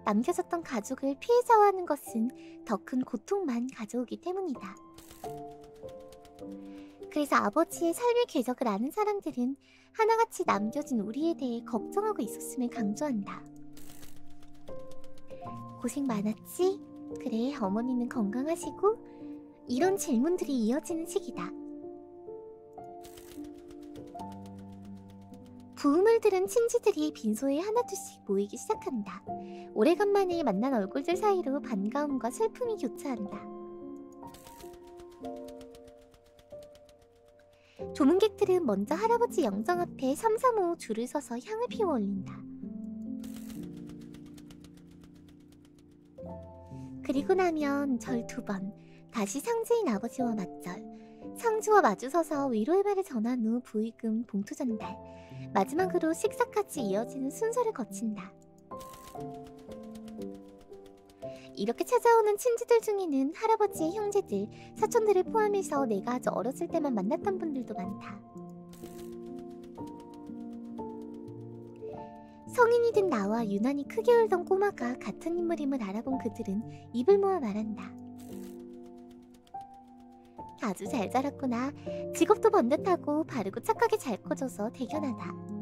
남겨졌던 가족을 피해자화 하는 것은 더 큰 고통만 가져오기 때문이다. 그래서 아버지의 삶의 궤적을 아는 사람들은 하나같이 남겨진 우리에 대해 걱정하고 있었음을 강조한다. 고생 많았지? 그래, 어머니는 건강하시고? 이런 질문들이 이어지는 시기다. 부음을 들은 친지들이 빈소에 하나둘씩 모이기 시작한다. 오래간만에 만난 얼굴들 사이로 반가움과 슬픔이 교차한다. 조문객들은 먼저 할아버지 영정 앞에 삼삼오오 줄을 서서 향을 피워 올린다. 그리고 나면 절 2번, 다시 상주인 아버지와 맞절, 상주와 마주서서 위로의 말을 전한 후 부의금 봉투 전달, 마지막으로 식사까지 이어지는 순서를 거친다. 이렇게 찾아오는 친지들 중에는 할아버지의 형제들, 사촌들을 포함해서 내가 아주 어렸을 때만 만났던 분들도 많다. 성인이 된 나와 유난히 크게 울던 꼬마가 같은 인물임을 알아본 그들은 입을 모아 말한다. 아주 잘 자랐구나. 직업도 번듯하고 바르고 착하게 잘 커져서 대견하다.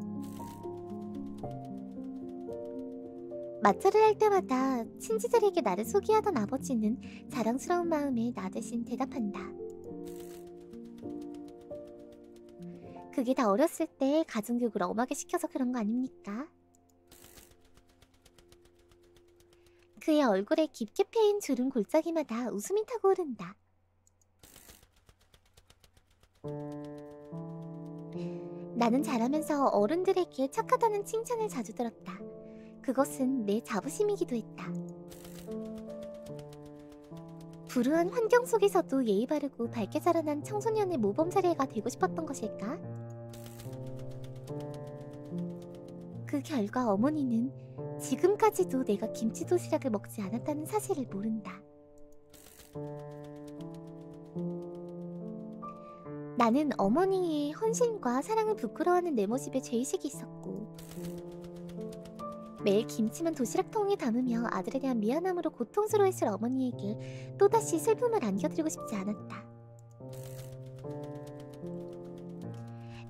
맞절을 할 때마다 친지들에게 나를 소개하던 아버지는 자랑스러운 마음에 나 대신 대답한다. 그게 다 어렸을 때 가정교육을 엄하게 시켜서 그런 거 아닙니까? 그의 얼굴에 깊게 패인 주름 골짜기마다 웃음이 타고 오른다. 나는 자라면서 어른들에게 착하다는 칭찬을 자주 들었다. 그것은 내 자부심이기도 했다. 불우한 환경 속에서도 예의 바르고 밝게 자라난 청소년의 모범 사례가 되고 싶었던 것일까? 그 결과 어머니는 지금까지도 내가 김치 도시락을 먹지 않았다는 사실을 모른다. 나는 어머니의 헌신과 사랑을 부끄러워하는 내 모습에 죄의식이 있었고 매일 김치만 도시락통에 담으며 아들에 대한 미안함으로 고통스러워했을 어머니에게 또다시 슬픔을 안겨드리고 싶지 않았다.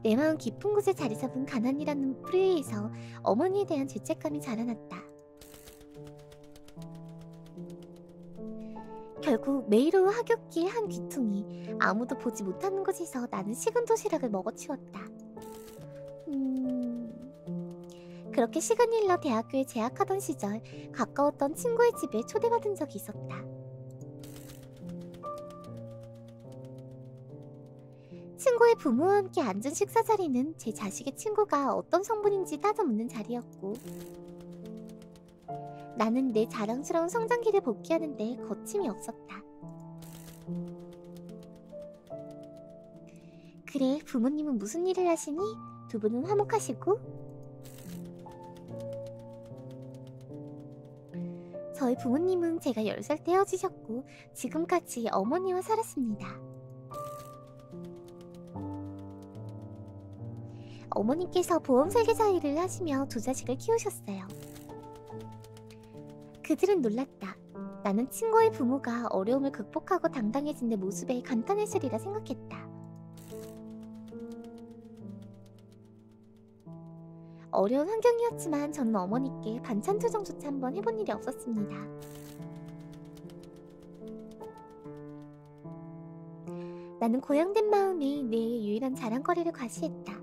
내 마음 깊은 곳에 자리 잡은 가난이라는 뿌리에서 어머니에 대한 죄책감이 자라났다. 결국 매일 오후 하굣길 한 귀퉁이, 아무도 보지 못하는 곳에서 나는 식은 도시락을 먹어치웠다. 그렇게 시간이 흘러 대학교에 재학하던 시절 가까웠던 친구의 집에 초대받은 적이 있었다. 친구의 부모와 함께 앉은 식사 자리는 제 자식의 친구가 어떤 성분인지 따져 묻는 자리였고 나는 내 자랑스러운 성장기를 복귀하는데 거침이 없었다. 그래, 부모님은 무슨 일을 하시니? 두 분은 화목하시고? 저희 부모님은 제가 10살 때 헤어지셨고 지금까지 어머니와 살았습니다. 어머니께서 보험 설계사 일을 하시며 2자식을 키우셨어요. 그들은 놀랐다. 나는 친구의 부모가 어려움을 극복하고 당당해진 내 모습에 감탄했으리라 생각했다. 어려운 환경이었지만 저는 어머니께 반찬 투정조차 한번 해본 일이 없었습니다. 나는 고향된 마음에 내 유일한 자랑거리를 과시했다.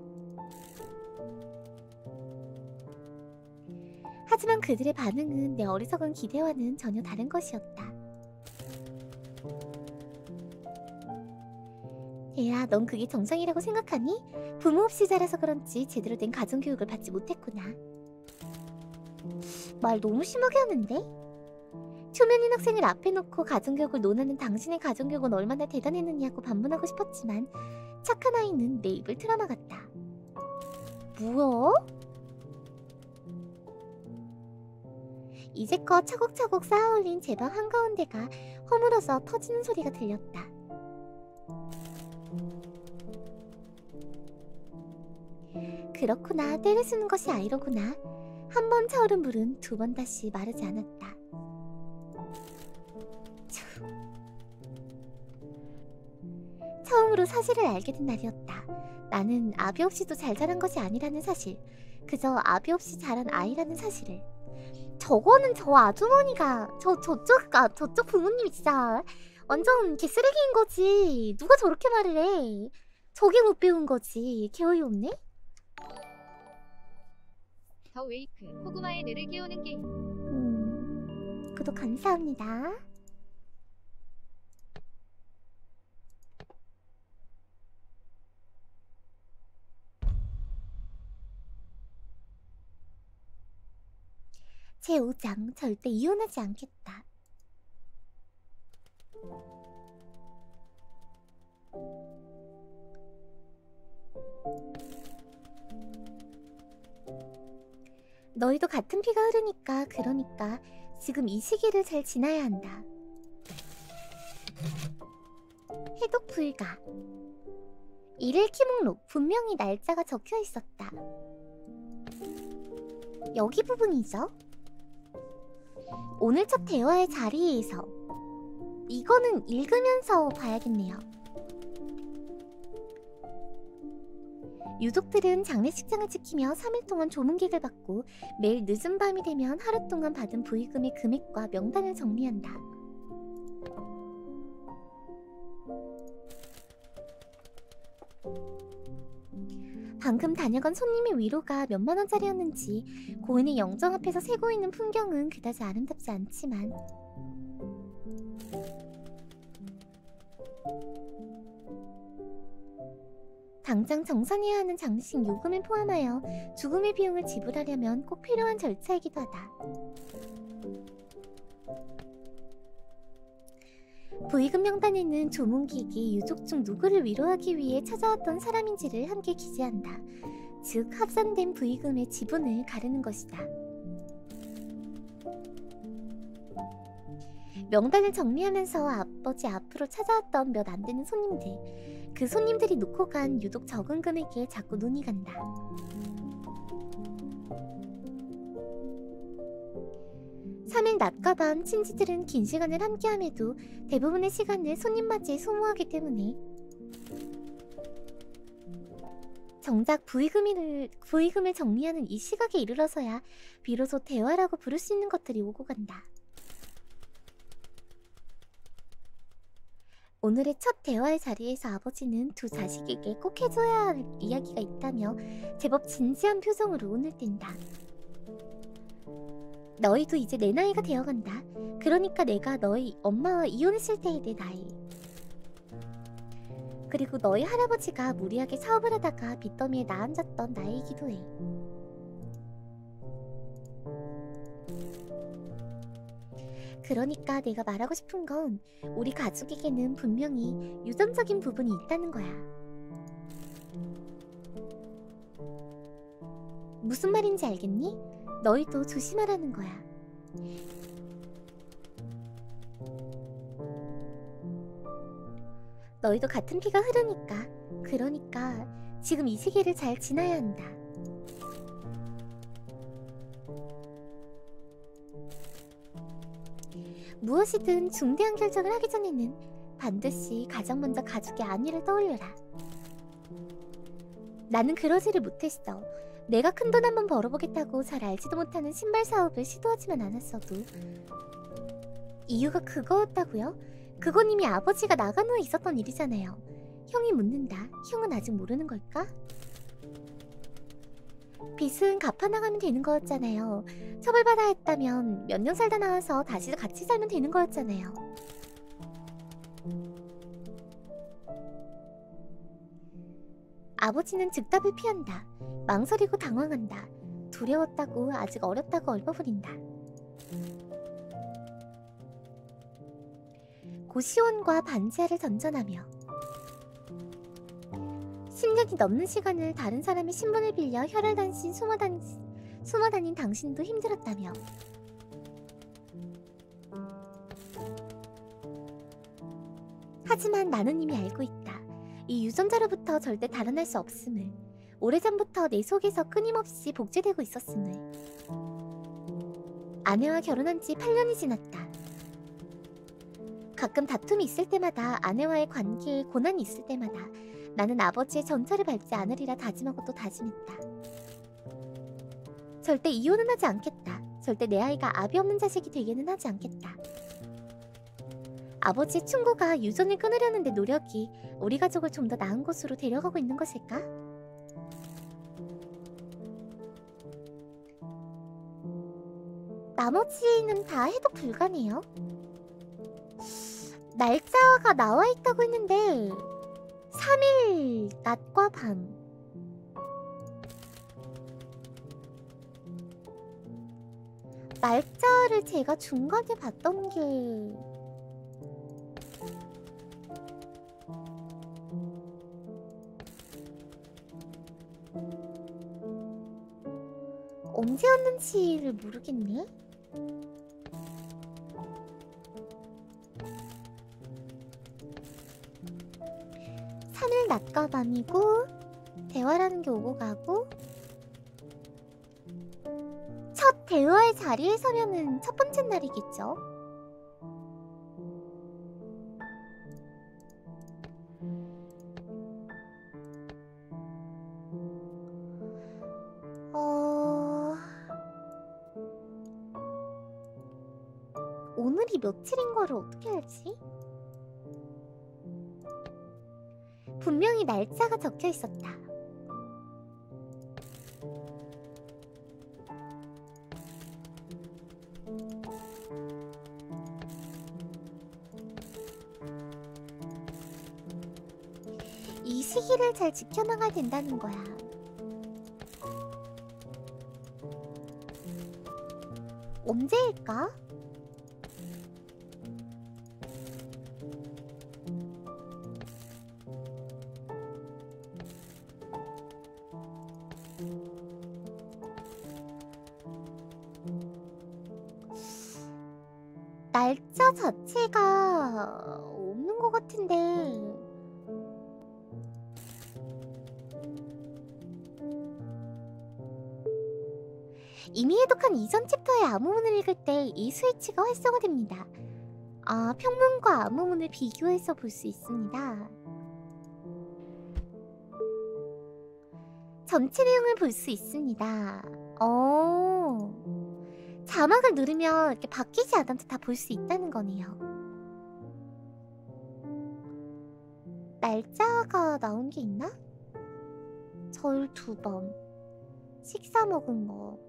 하지만 그들의 반응은 내 어리석은 기대와는 전혀 다른 것이었다. 얘야, 넌 그게 정상이라고 생각하니? 부모 없이 자라서 그런지 제대로 된 가정교육을 받지 못했구나. 말 너무 심하게 하는데? 초면인 학생을 앞에 놓고 가정교육을 논하는 당신의 가정교육은 얼마나 대단했느냐고 반문하고 싶었지만 착한 아이는 내 입을 틀어막았다. 뭐야? 이제껏 차곡차곡 쌓아올린 제 방 한가운데가 허물어서 터지는 소리가 들렸다. 그렇구나, 때를 쓰는 것이 아이로구나. 한 번 차오른 물은 두 번 다시 마르지 않았다. 처음으로 사실을 알게 된 날이었다. 나는 아비 없이도 잘 자란 것이 아니라는 사실, 그저 아비 없이 자란 아이라는 사실을. 저거는 저 아주머니가 저쪽 부모님이 진짜 완전 개쓰레기인 거지. 누가 저렇게 말을 해. 저게 못 배운 거지. 개 어이없네. 더 웨이크, 호구마의 뇌를 깨우는 게임. 구독 감사합니다. 제 5장, 절대 이혼하지 않겠다. 너희도 같은 피가 흐르니까, 그러니까 지금 이 시기를 잘 지나야 한다. 해독 불가. 일일키 목록, 분명히 날짜가 적혀 있었다. 여기 부분이죠. 오늘 첫 대화의 자리에서. 이거는 읽으면서 봐야겠네요. 유족들은 장례식장을 지키며 3일 동안 조문객을 받고 매일 늦은 밤이 되면 하루 동안 받은 부의금의 금액과 명단을 정리한다. 방금 다녀간 손님의 위로가 몇만 원짜리였는지 고인의 영정 앞에서 세고 있는 풍경은 그다지 아름답지 않지만 당장 정산해야 하는 장식 요금을 포함하여 죽음의 비용을 지불하려면 꼭 필요한 절차이기도 하다. 부의금 명단에는 조문객이 유족 중 누구를 위로하기 위해 찾아왔던 사람인지를 함께 기재한다. 즉 합산된 부의금의 지분을 가르는 것이다. 명단을 정리하면서 아버지 앞으로 찾아왔던 몇 안 되는 손님들, 그 손님들이 놓고 간 유독 적은 금액에 자꾸 눈이 간다. (3일) 낮과 밤 친지들은 긴 시간을 함께함에도 대부분의 시간을 손님 맞이에 소모하기 때문에 정작 부의금을 정리하는 이 시각에 이르러서야 비로소 대화라고 부를 수 있는 것들이 오고 간다. 오늘의 첫 대화의 자리에서 아버지는 두 자식에게 꼭 해줘야 할 이야기가 있다며 제법 진지한 표정으로 운을 뗀다. 너희도 이제 내 나이가 되어간다. 그러니까 내가 너희 엄마와 이혼했을 때의 내 나이, 그리고 너희 할아버지가 무리하게 사업을 하다가 빚더미에 나앉았던 나이이기도 해. 그러니까 내가 말하고 싶은 건 우리 가족에게는 분명히 유전적인 부분이 있다는 거야. 무슨 말인지 알겠니? 너희도 조심하라는 거야. 너희도 같은 피가 흐르니까, 그러니까 지금 이 시기를 잘 지나야 한다. 무엇이든 중대한 결정을 하기 전에는 반드시 가장 먼저 가족의 안위를 떠올려라. 나는 그러지를 못했어. 내가 큰돈 한번 벌어보겠다고 잘 알지도 못하는 신발 사업을 시도하지만 않았어도. 이유가 그거였다고요? 그건 이미 아버지가 나간 후에 있었던 일이잖아요. 형이 묻는다. 형은 아직 모르는 걸까? 빚은 갚아나가면 되는 거였잖아요. 처벌받아야 했다면 몇 년 살다 나와서 다시 같이 살면 되는 거였잖아요. 아버지는 즉답을 피한다. 망설이고 당황한다. 두려웠다고 아직 어렸다고 얼버무린다. 고시원과 반지하를 전전하며 10년이 넘는 시간을 다른 사람의 신분을 빌려 혈혈단신 숨어다닌 당신도 힘들었다며 하지만 나는 이미 알고 있다. 이 유전자로부터 절대 달아날 수 없음을. 오래전부터 내 속에서 끊임없이 복제되고 있었음을. 아내와 결혼한 지 8년이 지났다. 가끔 다툼이 있을 때마다 아내와의 관계에 고난이 있을 때마다 나는 아버지의 전철을 밟지 않으리라 다짐하고 또 다짐했다. 절대 이혼은 하지 않겠다. 절대 내 아이가 아비 없는 자식이 되게는 하지 않겠다. 아버지의 충고가 유전을 끊으려는 내 노력이 우리 가족을 좀 더 나은 곳으로 데려가고 있는 것일까? 나머지는 다 해독 불가네요. 날짜가 나와 있다고 했는데 3일 낮과 밤. 날짜를 제가 중간에 봤던 게 언제였는지를 모르겠네. 낮과 밤이고 대화라는 게 오고 가고 첫 대화의 자리에 서면은 첫 번째 날이겠죠. 오늘이 며칠인 거를 어떻게 알지? 분명히 날짜가 적혀 있었다. 이 시기를 잘 지켜나가야 된다는 거야. 언제일까? 날짜 자체가 없는 것 같은데 이미 해독한 이전 챕터의 암호문을 읽을 때 이 스위치가 활성화됩니다. 평문과 암호문을 비교해서 볼 수 있습니다. 전체 내용을 볼 수 있습니다. 자막을 누르면 이렇게 바뀌지 않아도 다 볼 수 있다는 거네요. 날짜가 나온 게 있나? 절 2번 식사 먹은 거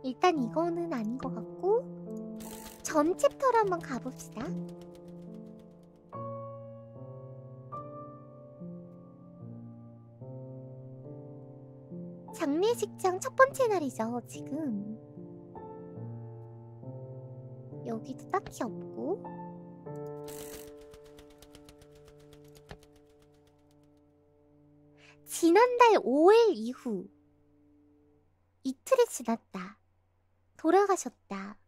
일단 이거는 아닌 것 같고 전 챕터로 한번 가봅시다. 장례식장 첫 번째 날이죠, 지금. 여기도 딱히 없고. 지난달 5일 이후 이틀이 지났다. 돌아가셨다.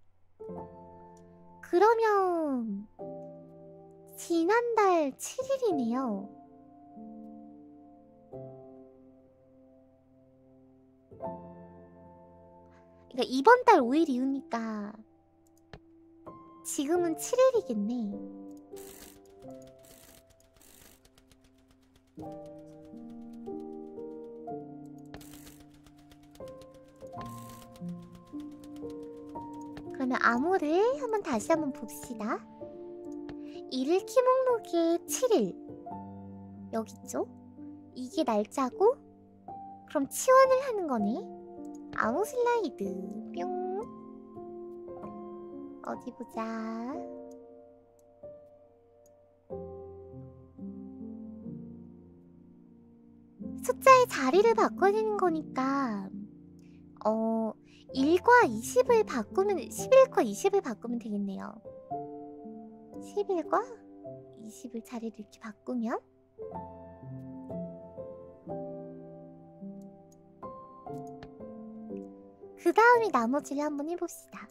그러면 지난달 7일이네요. 그러니까 이번 달 5일 이후니까 지금은 7일이겠네. 그러면 암호를 다시 한번 봅시다. 1일 키 목록에 7일 여기 있죠? 이게 날짜고 그럼 치환을 하는 거네. 아무 슬라이드 뿅. 어디 보자. 숫자의 자리를 바꿔야 되는 거니까 1과 20을 바꾸면 11과 20을 바꾸면 되겠네요. 11과 20을 자리를 이렇게 바꾸면 그 다음에 나머지를 한번 해봅시다.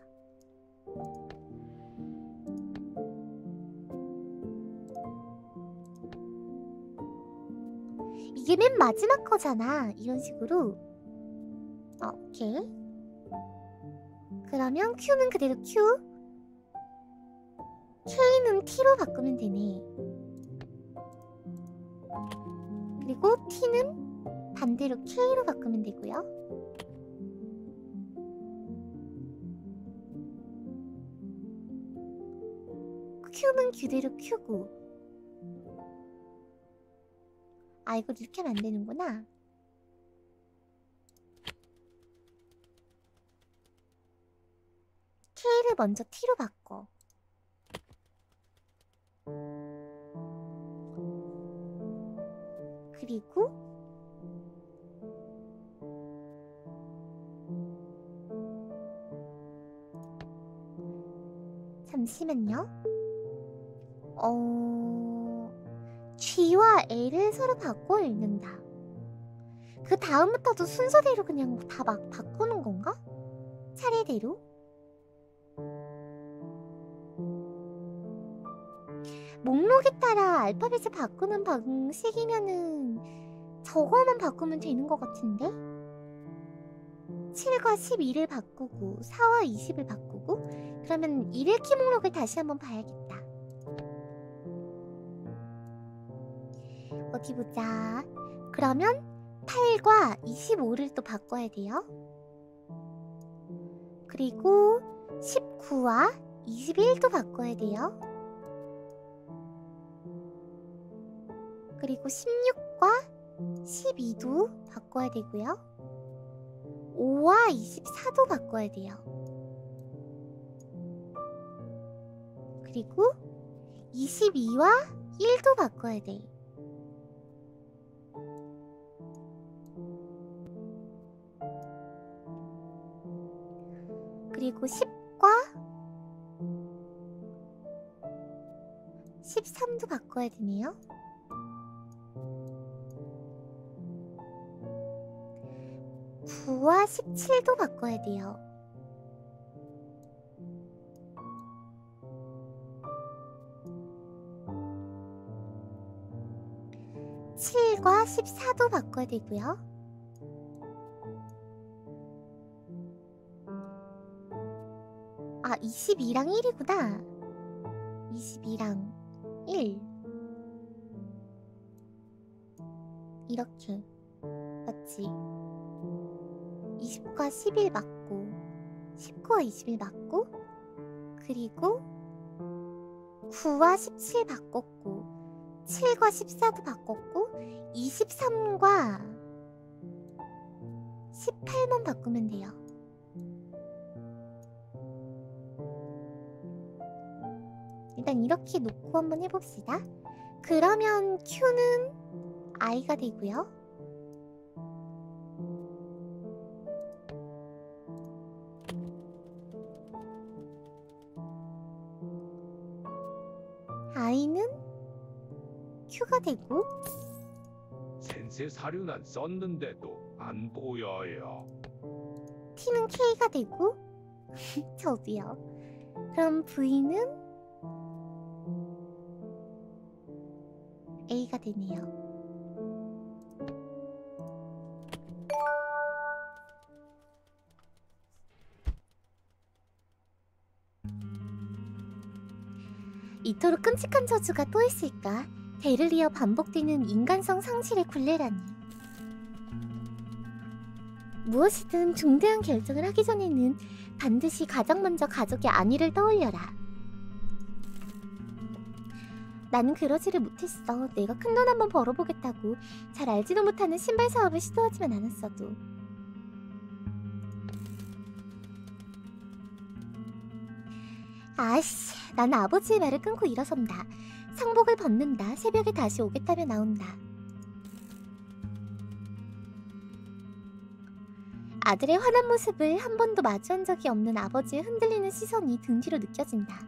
이게 맨 마지막 거잖아. 이런 식으로. 오케이. 그러면 Q는 그대로 Q, K는 T로 바꾸면 되네. 그리고 T는 반대로 K로 바꾸면 되고요. Q는 그대로 Q고. 아, 이거 이렇게 하면 안 되는구나. K를 먼저 T로 바꿔. 그리고 잠시만요. G와 L을 서로 바꿔 읽는다. 그 다음부터도 순서대로 그냥 다 막 바꾸는 건가? 차례대로? 목록에 따라 알파벳을 바꾸는 방식이면은 저거만 바꾸면 되는 것 같은데? 7과 12를 바꾸고 4와 20을 바꾸고 그러면 1일 키 목록을 다시 한번 봐야겠다. 어디 보자. 그러면 8과 25를 또 바꿔야 돼요. 그리고 19와 21도 바꿔야 돼요. 그리고 16과 12도 바꿔야 되고요. 5와 24도 바꿔야 돼요. 그리고 22와 1도 바꿔야 돼. 그리고 10과 13도 바꿔야 되네요. 9와 17도 바꿔야 돼요. 과 14도 바꿔야 되고요. 아, 22랑 1이구나. 22랑 1 이렇게 맞지? 20과 11 맞고 19와 21 맞고 그리고 9와 17 바꿨고 7과 14도 바꿨고 23과 18만 바꾸면 돼요. 일단 이렇게 놓고 한번 해봅시다. 그러면 Q는 I가 되고요. I는 Q가 되고 센세 사료는 썼는데도 안 보여요. T는 K가 되고 저도요. 그럼 V는 A가 되네요. 이토록 끔찍한 저주가 또 있을까? 대를 이어 반복되는 인간성 상실의 굴레라니. 무엇이든 중대한 결정을 하기 전에는 반드시 가장 먼저 가족의 안위를 떠올려라. 나는 그러지를 못했어. 내가 큰 돈 한번 벌어보겠다고 잘 알지도 못하는 신발 사업을 시도하지만 않았어도. 아씨, 난 아버지의 말을 끊고 일어선다. 상복을 벗는다. 새벽에 다시 오겠다며 나온다. 아들의 화난 모습을 한 번도 마주한 적이 없는 아버지의 흔들리는 시선이 등 뒤로 느껴진다.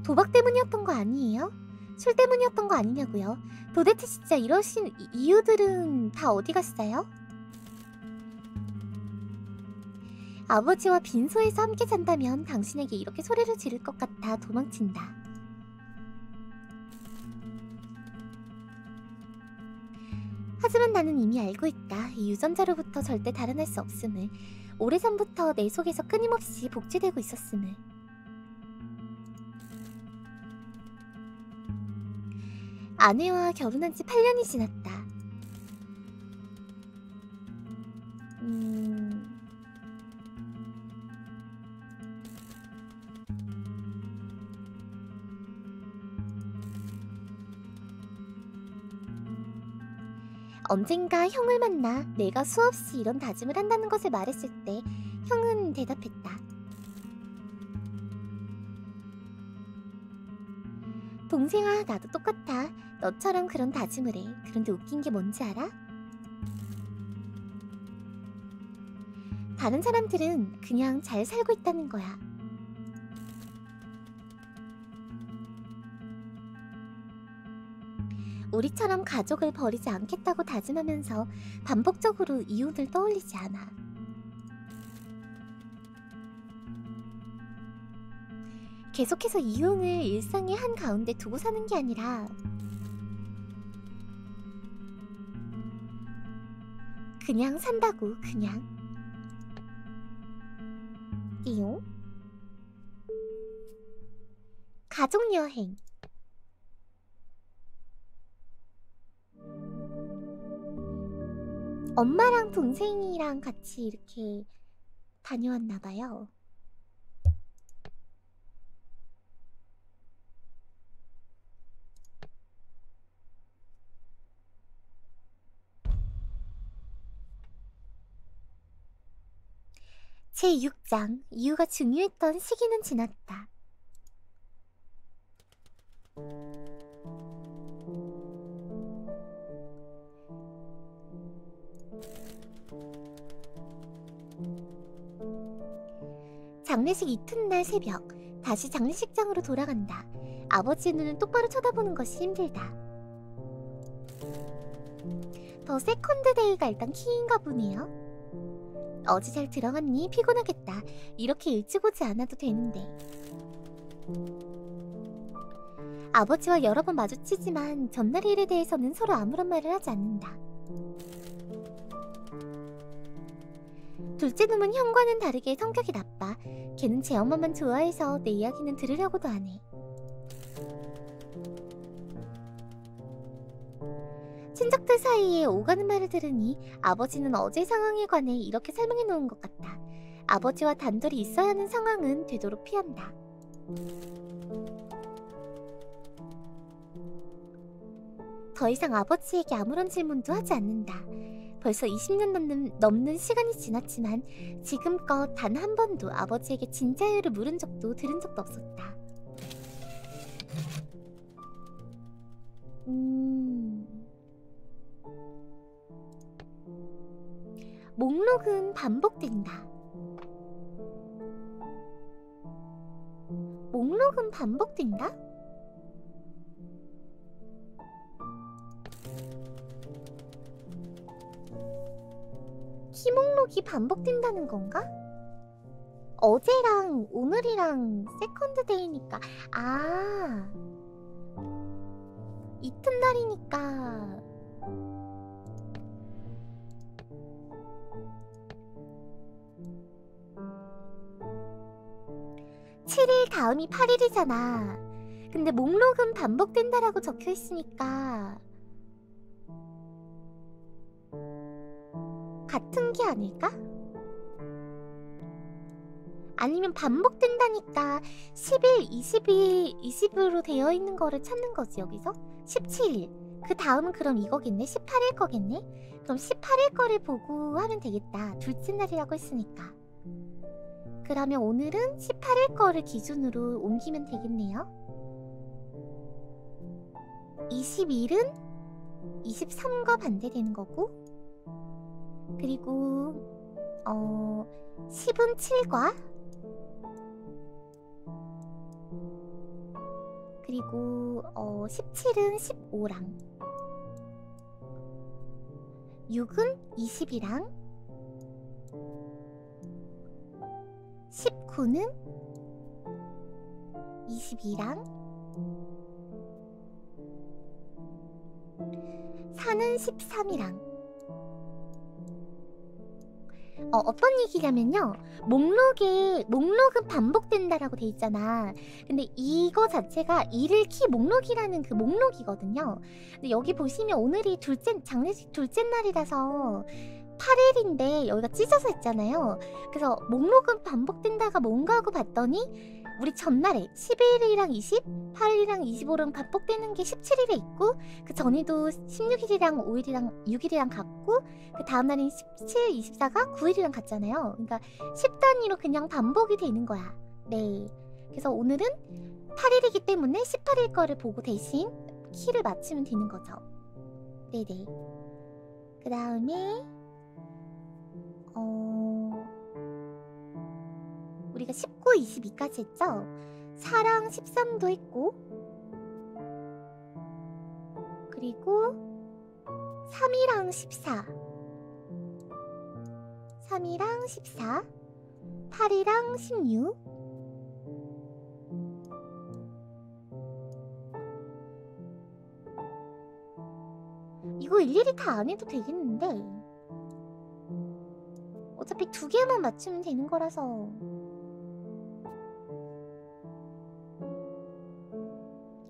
도박 때문이었던 거 아니에요? 술 때문이었던 거 아니냐고요? 도대체 진짜 이러신 이유들은 다 어디 갔어요? 아버지와 빈소에서 함께 잔다면 당신에게 이렇게 소리를 지를 것 같아 도망친다. 하지만 나는 이미 알고 있다. 이 유전자로부터 절대 달아날 수 없음을. 오래전부터 내 속에서 끊임없이 복제되고 있었음을. 아내와 결혼한 지 8년이 지났다. 언젠가 형을 만나 내가 수없이 이런 다짐을 한다는 것을 말했을 때 형은 대답했다. 동생아, 나도 똑같아. 너처럼 그런 다짐을 해. 그런데 웃긴 게 뭔지 알아? 다른 사람들은 그냥 잘 살고 있다는 거야. 우리처럼 가족을 버리지 않겠다고 다짐하면서 반복적으로 이혼을 떠올리지 않아. 계속해서 이혼을 일상의 한가운데 두고 사는 게 아니라 그냥 산다고. 그냥. 띠용. 가족여행. 엄마랑 동생이랑 같이 이렇게 다녀왔나봐요. 제6장. 이유가 중요했던 시기는 지났다. 장례식 이튿날 새벽, 다시 장례식장으로 돌아간다. 아버지의 눈을 똑바로 쳐다보는 것이 힘들다. 더 세컨드 데이가 일단 키인가 보네요. 어제 잘 들어갔니? 피곤하겠다. 이렇게 일찍 오지 않아도 되는데. 아버지와 여러 번 마주치지만 전날의 일에 대해서는 서로 아무런 말을 하지 않는다. 둘째 놈은 형과는 다르게 성격이 나빠. 걔는 제 엄마만 좋아해서 내 이야기는 들으려고도 안 해. 친척들 사이에 오가는 말을 들으니 아버지는 어제 상황에 관해 이렇게 설명해 놓은 것 같다. 아버지와 단둘이 있어야 하는 상황은 되도록 피한다. 더 이상 아버지에게 아무런 질문도 하지 않는다. 벌써 20년 넘는 시간이 지났지만 지금껏 단 한 번도 아버지에게 진짜 이유를 물은 적도 들은 적도 없었다. 목록은 반복된다. 목록은 반복된다? 키 목록이 반복된다는 건가? 어제랑 오늘이랑 세컨드 데이니까 아 이튿날이니까 7일 다음이 8일이잖아. 근데 목록은 반복된다라고 적혀있으니까 같은 게 아닐까? 아니면 반복된다니까 10일, 20일, 20으로 되어 있는 거를 찾는 거지 여기서. 17일. 그 다음은 그럼 이거겠네. 18일 거겠네. 그럼 18일 거를 보고 하면 되겠다. 둘째 날이라고 했으니까. 그러면 오늘은 18일 거를 기준으로 옮기면 되겠네요. 20일은 23과 반대되는 거고, 그리고 10은 7과, 그리고 17은 15랑, 6은 20이랑, 19는 22랑, 4는 13이랑. 어떤 얘기냐면요, 목록은 반복된다라고 돼 있잖아. 근데 이거 자체가 일일 키 목록이라는 그 목록이거든요. 근데 여기 보시면 오늘이 장례식 둘째 날이라서 8일인데 여기가 찢어서 있잖아요. 그래서 목록은 반복된다가 뭔가 하고 봤더니 우리 전날에 11일이랑 20, 8일이랑 25는 반복되는 게 17일에 있고, 그 전에도 16일이랑 5일이랑 6일이랑 같고, 그 다음 날인 17, 24가 9일이랑 같잖아요. 그러니까 10단위로 그냥 반복이 되는 거야. 네. 그래서 오늘은 8일이기 때문에 18일 거를 보고 대신 키를 맞추면 되는 거죠. 네네. 그 다음에 우리가 19, 22까지 했죠? 4랑 13도 했고, 그리고 3이랑 14, 3이랑 14, 8이랑 16, 이거 일일이 다 안 해도 되겠는데, 어차피 2개만 맞추면 되는 거라서.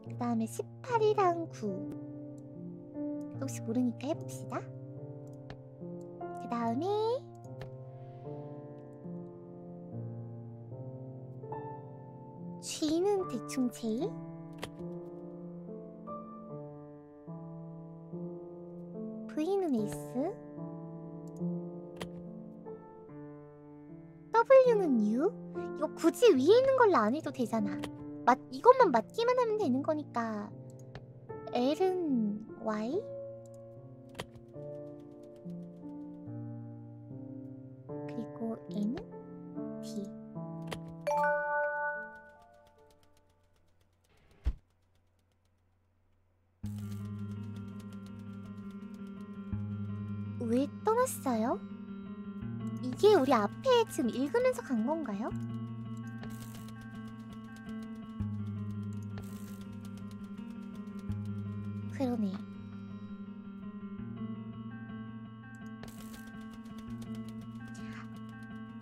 그 다음에 18이랑 9, 혹시 모르니까 해봅시다. 그 다음에 G는 대충 J, V는 S, W는 U. 이거 굳이 위에 있는 걸로 안 해도 되잖아. 이것만 맞기만 하면 되는 거니까. L은 Y, 그리고 N은 T. 왜 떠났어요? 이게 우리 앞에 지금 읽으면서 간 건가요? 그러네.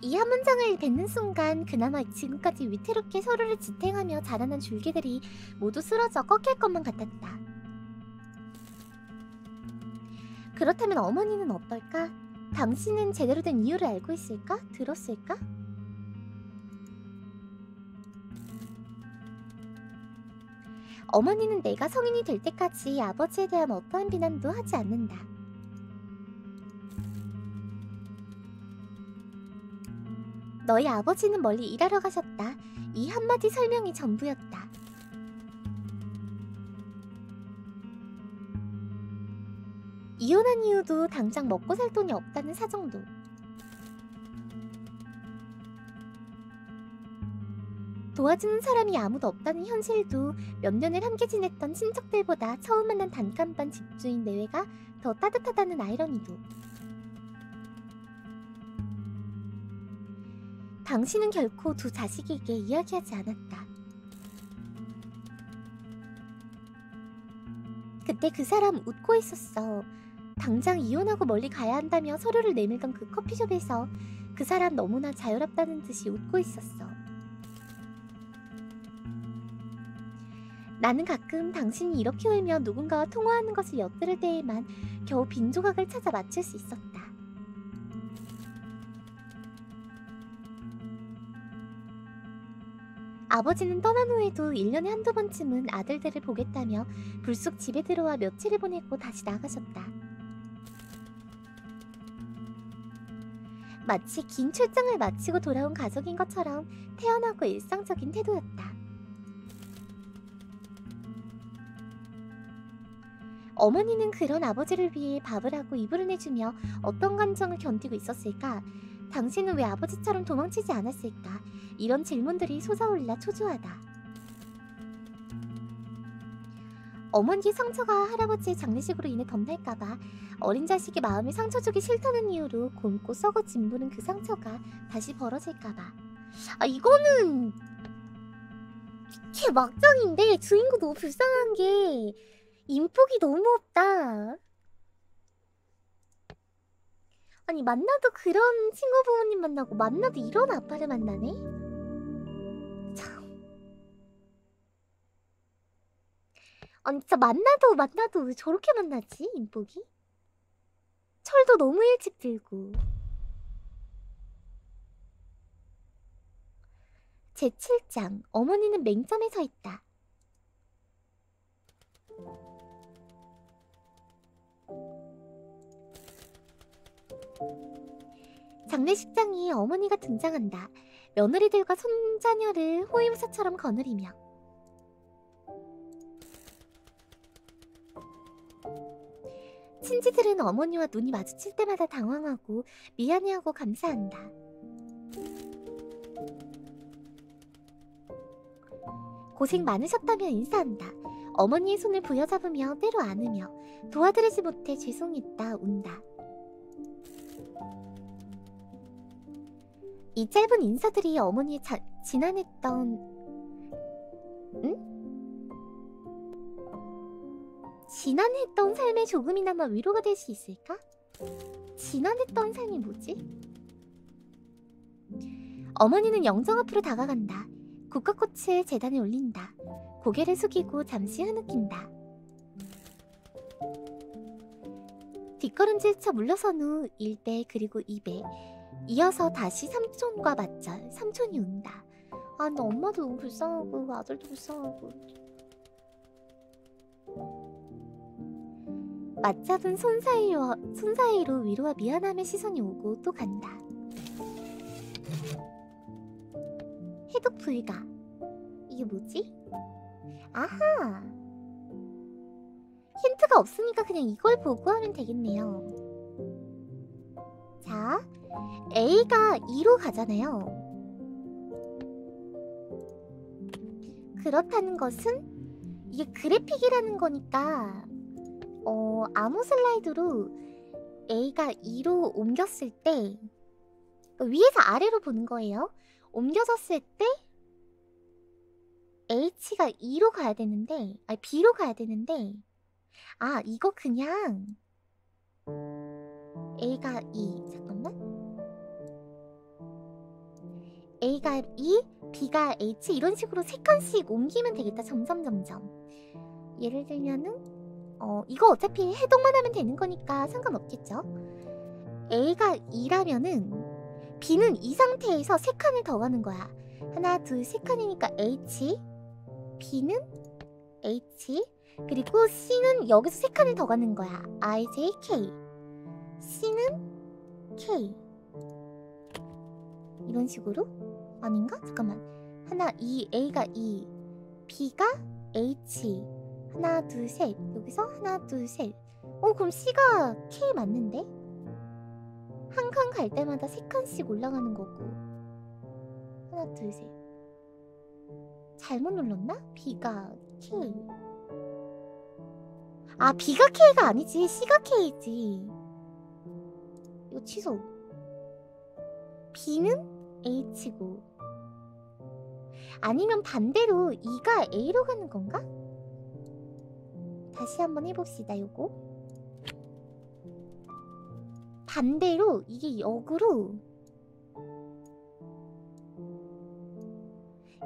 이 한 문장을 뱉는 순간 그나마 지금까지 위태롭게 서로를 지탱하며 자라난 줄기들이 모두 쓰러져 꺾일 것만 같았다. 그렇다면 어머니는 어떨까? 당신은 제대로 된 이유를 알고 있을까? 들었을까? 어머니는 내가 성인이 될 때까지 아버지에 대한 어떠한 비난도 하지 않는다. 너희 아버지는 멀리 일하러 가셨다. 이 한마디 설명이 전부였다. 이혼한 이유도 당장 먹고 살 돈이 없다는 사정도. 도와주는 사람이 아무도 없다는 현실도 몇 년을 함께 지냈던 친척들보다 처음 만난 단칸방 집주인 내외가 더 따뜻하다는 아이러니도. 당신은 결코 두 자식에게 이야기하지 않았다. 그때 그 사람 웃고 있었어. 당장 이혼하고 멀리 가야 한다며 서류를 내밀던 그 커피숍에서 그 사람 너무나 자유롭다는 듯이 웃고 있었어. 나는 가끔 당신이 이렇게 울며 누군가와 통화하는 것을 엿들을 때에만 겨우 빈 조각을 찾아 맞출 수 있었다. 아버지는 떠난 후에도 1년에 한두 번쯤은 아들들을 보겠다며 불쑥 집에 들어와 며칠을 보내고 다시 나가셨다. 마치 긴 출장을 마치고 돌아온 가족인 것처럼 태연하고 일상적인 태도였다. 어머니는 그런 아버지를 위해 밥을 하고 이불을 내주며 어떤 감정을 견디고 있었을까? 당신은 왜 아버지처럼 도망치지 않았을까? 이런 질문들이 솟아올라 초조하다. 어머니의 상처가 할아버지의 장례식으로 인해 덧날까봐 어린 자식의 마음에 상처 주기 싫다는 이유로 곪고 썩어 짓무른 그 상처가 다시 벌어질까봐. 아, 이거는 이게 막장인데 주인공 너무 불쌍한 게 인복이 너무 없다. 아니, 만나도 그런 친구 부모님 만나고 만나도 이런 아빠를 만나네? 참. 아니, 진짜 만나도 왜 저렇게 만나지, 인복이? 철도 너무 일찍 들고. 제7장, 어머니는 맹점에 서 있다. 장례식장에 어머니가 등장한다. 며느리들과 손자녀를 호위무사처럼 거느리며. 친지들은 어머니와 눈이 마주칠 때마다 당황하고 미안해하고 감사한다. 고생 많으셨다며 인사한다. 어머니의 손을 부여잡으며 때로 안으며 도와드리지 못해 죄송했다 운다. 이 짧은 인사들이 어머니의 지난했던 삶에 조금이나마 위로가 될 수 있을까? 지난했던 삶이 뭐지? 어머니는 영정 앞으로 다가간다. 국화꽃을 재단에 올린다. 고개를 숙이고 잠시 흐느낀다. 뒷걸음질 쳐 물러선 후 1배 그리고 2배 이어서 다시 삼촌과 맞절. 삼촌이 운다. 아, 근데 엄마도 너무 불쌍하고 아들도 불쌍하고. 맞잡은 손 사이로 위로와 미안함의 시선이 오고 또 간다. 해독 불가. 이게 뭐지? 아하! 힌트가 없으니까 그냥 이걸 보고 하면 되겠네요. 자, A가 2로 가잖아요. 그렇다는 것은 이게 그래픽이라는 거니까 아무 슬라이드로 A가 2로 옮겼을 때 위에서 아래로 보는 거예요. 옮겨졌을 때 H가 2로 가야 되는데 아니 B로 가야 되는데 아 이거 그냥 A가 2 잠깐만 A가 2, B가 H 이런 식으로 3칸씩 옮기면 되겠다. 점점 예를 들면은 이거 어차피 해독만 하면 되는 거니까 상관없겠죠. A가 2라면은 B는 이 상태에서 3칸을 더 가는 거야. 하나, 둘, 3칸이니까 H, B는 H, 그리고 C는 여기서 3칸을 더 가는 거야. I, J, K. C는 K. 이런 식으로? 아닌가? 잠깐만. 하나, A가 2, B가 H. 하나, 둘, 셋. 여기서 하나, 둘, 셋. 그럼 C가 K 맞는데? 한 칸 갈 때마다 3칸씩 올라가는 거고. 하나, 둘, 셋. 잘못 눌렀나? B가 K. 아, B가 K가 아니지. C가 K지. 이거 취소. B는 H고. 아니면 반대로 2가 A로 가는 건가? 다시 한번 해봅시다. 요거 반대로 이게 역으로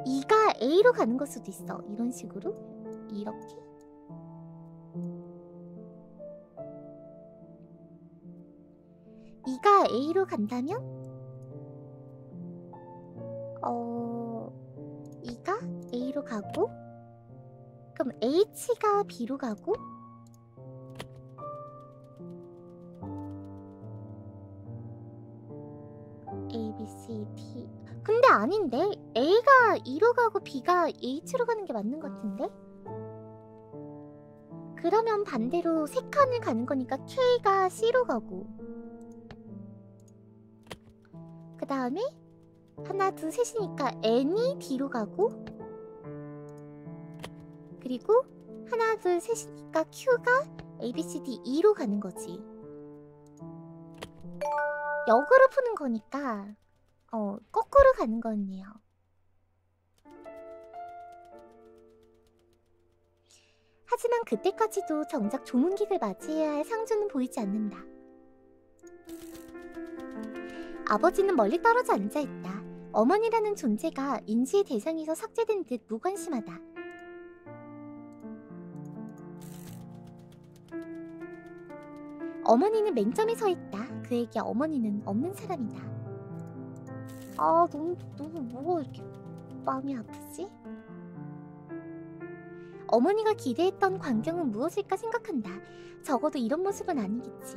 2가 A로 가는 걸 수도 있어. 이런 식으로 이렇게 2가 A로 간다면 2가 B로 가고, 그럼 H가 B로 가고, A, B, C, D. 근데 아닌데? A가 E로 가고 B가 H로 가는 게 맞는 것 같은데? 그러면 반대로 세 칸을 가는 거니까 K가 C로 가고, 그 다음에 하나, 둘, 셋이니까 N이 D로 가고, 그리고 하나, 둘, 셋이니까 Q가 A, B, C, D, E로 가는 거지. 역으로 푸는 거니까 거꾸로 가는 거네요. 하지만 그때까지도 정작 조문객을 맞이해야 할 상주는 보이지 않는다. 아버지는 멀리 떨어져 앉아있다. 어머니라는 존재가 인지의 대상에서 삭제된 듯 무관심하다. 어머니는 맹점에 서 있다. 그에게 어머니는 없는 사람이다. 아, 너무 뭐가 이렇게 마음이 아프지? 어머니가 기대했던 광경은 무엇일까 생각한다. 적어도 이런 모습은 아니겠지.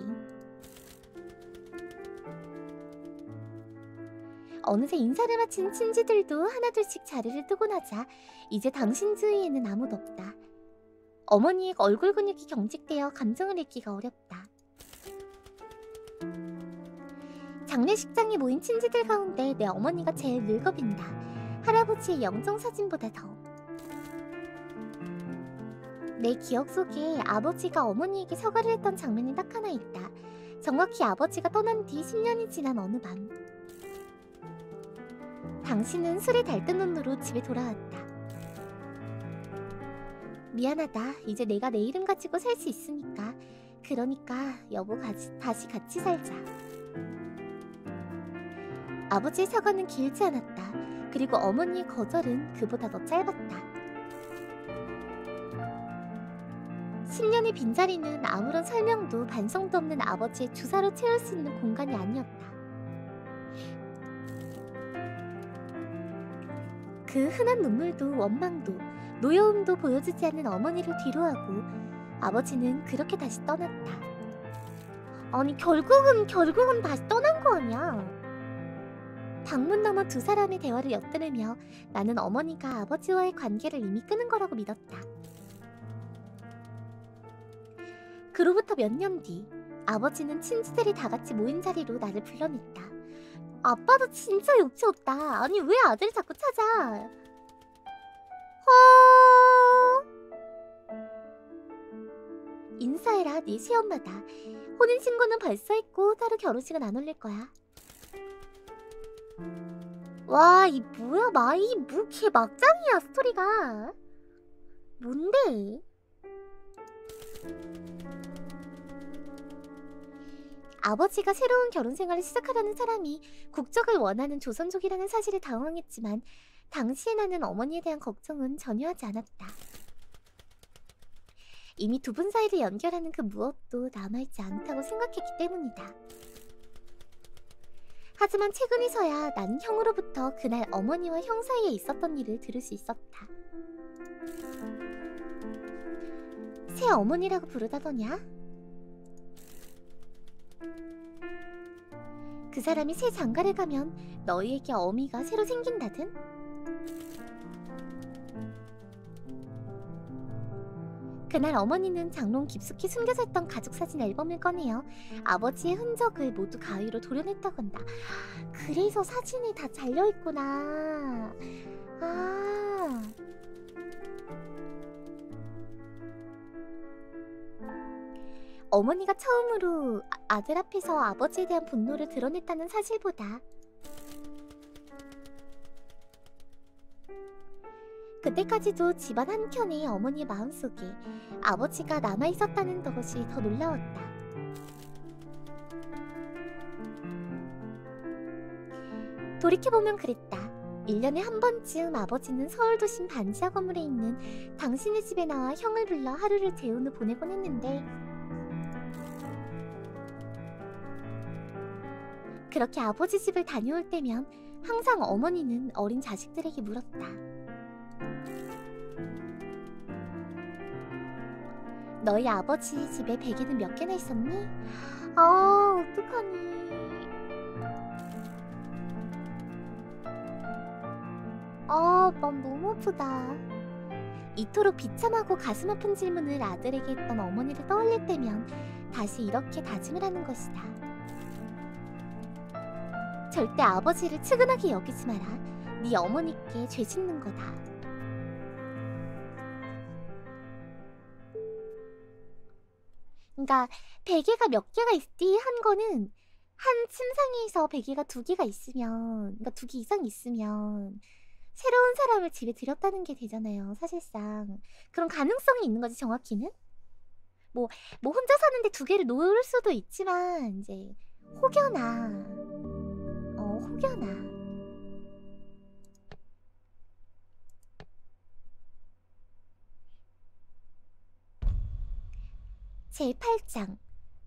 어느새 인사를 마친 친지들도 하나둘씩 자리를 뜨고 나자 이제 당신 주위에는 아무도 없다. 어머니의 얼굴 근육이 경직되어 감정을 읽기가 어렵다. 장례식장에 모인 친지들 가운데 내 어머니가 제일 늙어 빈다. 할아버지의 영정사진보다 더. 내 기억 속에 아버지가 어머니에게 사과를 했던 장면이 딱 하나 있다. 정확히 아버지가 떠난 뒤 10년이 지난 어느 밤. 당신은 술에 달뜬 눈으로 집에 돌아왔다. 미안하다. 이제 내가 내 이름 가지고 살 수 있으니까. 그러니까 여보 다시 같이 살자. 아버지의 사과는 길지 않았다. 그리고 어머니의 거절은 그보다 더 짧았다. 10년의 빈자리는 아무런 설명도 반성도 없는 아버지의 주사로 채울 수 있는 공간이 아니었다. 그 흔한 눈물도 원망도 노여움도 보여주지 않는 어머니를 뒤로하고 아버지는 그렇게 다시 떠났다. 아니 결국은 다시 떠난 거 아니야. 방문 너머 두 사람의 대화를 엿들으며 나는 어머니가 아버지와의 관계를 이미 끊은 거라고 믿었다. 그로부터 몇 년 뒤 아버지는 친지들이 다 같이 모인 자리로 나를 불러냈다. 아빠도 진짜 욕지었다. 아니 왜 아들을 자꾸 찾아? 인사해라 네 시엄마다. 혼인신고는 벌써 했고 따로 결혼식은 안 올릴 거야. 와, 이 뭐야 마이 뭐 개 막장이야 스토리가. 뭔데? 아버지가 새로운 결혼 생활을 시작하려는 사람이 국적을 원하는 조선족이라는 사실에 당황했지만 당시에 나는 어머니에 대한 걱정은 전혀 하지 않았다. 이미 두 분 사이를 연결하는 그 무엇도 남아있지 않다고 생각했기 때문이다. 하지만 최근에서야 난 형으로부터 그날 어머니와 형 사이에 있었던 일을 들을 수 있었다. 새 어머니라고 부르다더냐? 그 사람이 새 장가를 가면 너희에게 어미가 새로 생긴다든? 그날 어머니는 장롱 깊숙이 숨겨져 있던 가족사진 앨범을 꺼내어 아버지의 흔적을 모두 가위로 도려냈다고 한다. 그래서 사진이 다 잘려있구나. 아... 어머니가 처음으로 아들 앞에서 아버지에 대한 분노를 드러냈다는 사실보다 그때까지도 집안 한켠에 어머니의 마음속에 아버지가 남아있었다는 것이 더 놀라웠다. 돌이켜보면 그랬다. 1년에 한 번쯤 아버지는 서울 도심 반지하 건물에 있는 당신의 집에 나와 형을 불러 하루를 재운 후 보내곤 했는데 그렇게 아버지 집을 다녀올 때면 항상 어머니는 어린 자식들에게 물었다. 너희 아버지 집에 베개는 몇 개나 있었니? 아, 어떡하니. 아, 맘 너무 아프다. 이토록 비참하고 가슴 아픈 질문을 아들에게 했던 어머니를 떠올릴 때면 다시 이렇게 다짐을 하는 것이다. 절대 아버지를 측은하게 여기지 마라. 네 어머니께 죄 짓는 거다. 그러니까 베개가 몇 개가 있디 한 거는 한 침상에서 베개가 2개가 있으면, 그러니까 2개 이상 있으면 새로운 사람을 집에 들였다는 게 되잖아요, 사실상. 그런 가능성이 있는 거지, 정확히는. 뭐 혼자 사는데 2개를 놓을 수도 있지만 이제 혹여나 혹여나. 제8장.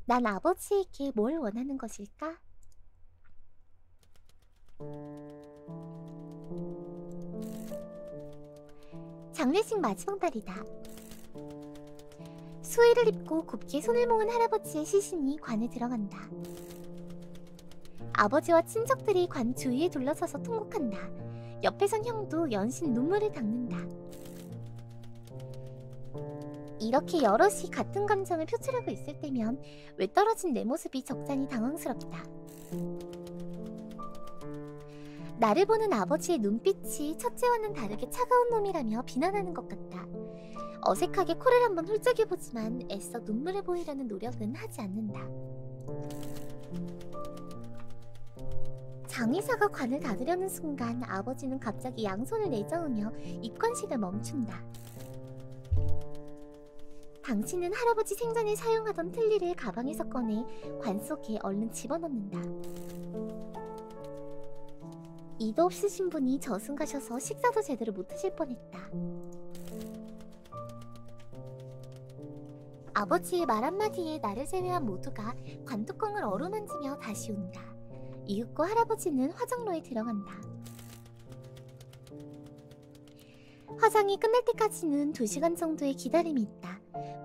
난 아버지에게 뭘 원하는 것일까? 장례식 마지막 날이다. 수의를 입고 곱게 손을 모은 할아버지의 시신이 관에 들어간다. 아버지와 친척들이 관 주위에 둘러서서 통곡한다. 옆에선 형도 연신 눈물을 닦는다. 이렇게 여럿이 같은 감정을 표출하고 있을 때면 왜 떨어진 내 모습이 적잖이 당황스럽다. 나를 보는 아버지의 눈빛이 첫째와는 다르게 차가운 놈이라며 비난하는 것 같다. 어색하게 코를 한번 훌쩍여보지만 애써 눈물을 보이려는 노력은 하지 않는다. 장의사가 관을 닫으려는 순간 아버지는 갑자기 양손을 내저으며 입관식을 멈춘다. 당신은 할아버지 생전에 사용하던 틀니를 가방에서 꺼내 관 속에 얼른 집어넣는다. 이도 없으신 분이 저승 가셔서 식사도 제대로 못하실 뻔했다. 아버지의 말 한마디에 나를 제외한 모두가 관뚜껑을 어루만지며 다시 온다. 이윽고 할아버지는 화장로에 들어간다. 화장이 끝날 때까지는 2시간 정도의 기다림이 있다.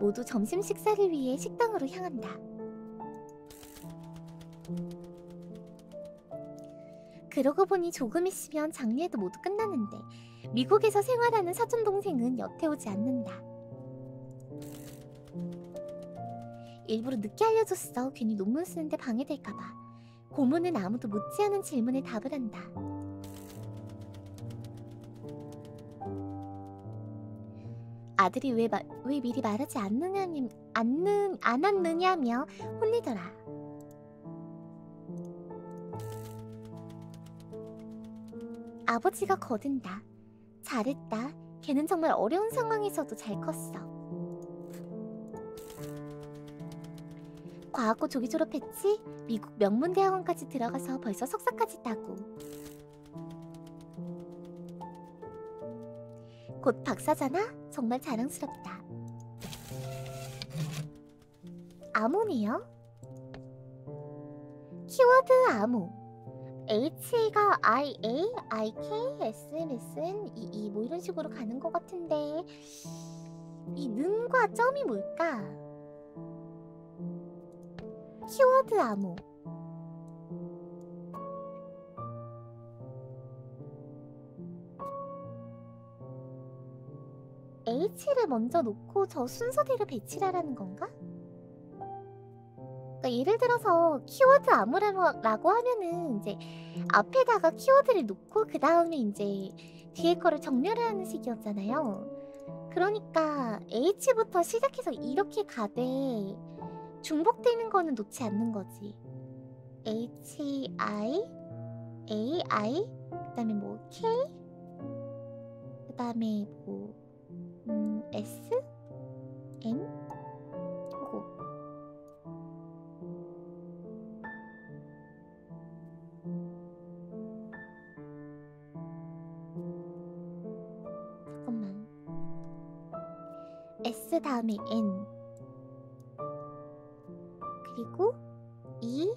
모두 점심 식사를 위해 식당으로 향한다. 그러고 보니 조금 있으면 장례도 모두 끝나는데 미국에서 생활하는 사촌동생은 여태 오지 않는다. 일부러 늦게 알려줬어. 괜히 논문 쓰는데 방해될까봐. 고모는 아무도 묻지 않은 질문에 답을 한다. 아들이 왜 미리 말하지 않았느냐며 혼내더라. 아버지가 거든다. 잘했다. 걔는 정말 어려운 상황에서도 잘 컸어. 과학고 조기 졸업했지? 미국 명문대학원까지 들어가서 벌써 석사까지 따고. 곧 박사잖아? 정말 자랑스럽다. 암호네요? 키워드 암호. H가 IA, IK, SM, SN, EE 뭐 이런 식으로 가는 것 같은데 이 능과 점이 뭘까? 키워드 암호. H를 먼저 놓고 저 순서대로 배치를 하라는 건가? 그러니까 예를 들어서 키워드 암호라고 하면은 이제 앞에다가 키워드를 놓고 그 다음에 이제 뒤에 거를 정렬을 하는 식이었잖아요. 그러니까 H부터 시작해서 이렇게 가되 중복되는 거는 놓지 않는 거지. H, I, A, I, 그 다음에 뭐 K, 그 다음에 뭐 S, M, 고. 잠깐만. S 다음에 N, 그리고 E,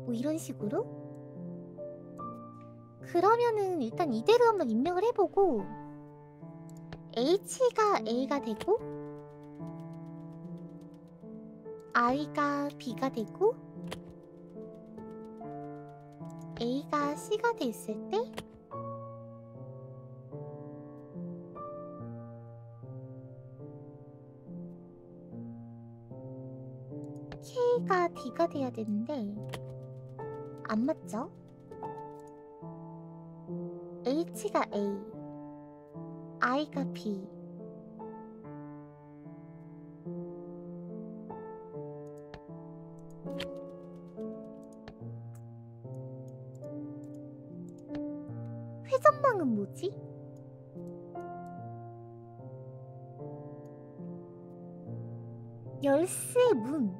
뭐 이런 식으로? 그러면은 일단 이대로 한번 입력을 해보고 H가 A가 되고 I가 B가 되고 A가 C가 됐을 때 K가 D가 돼야 되는데 안 맞죠? H가 A, I가 B. 회전망은 뭐지? 열쇠 문.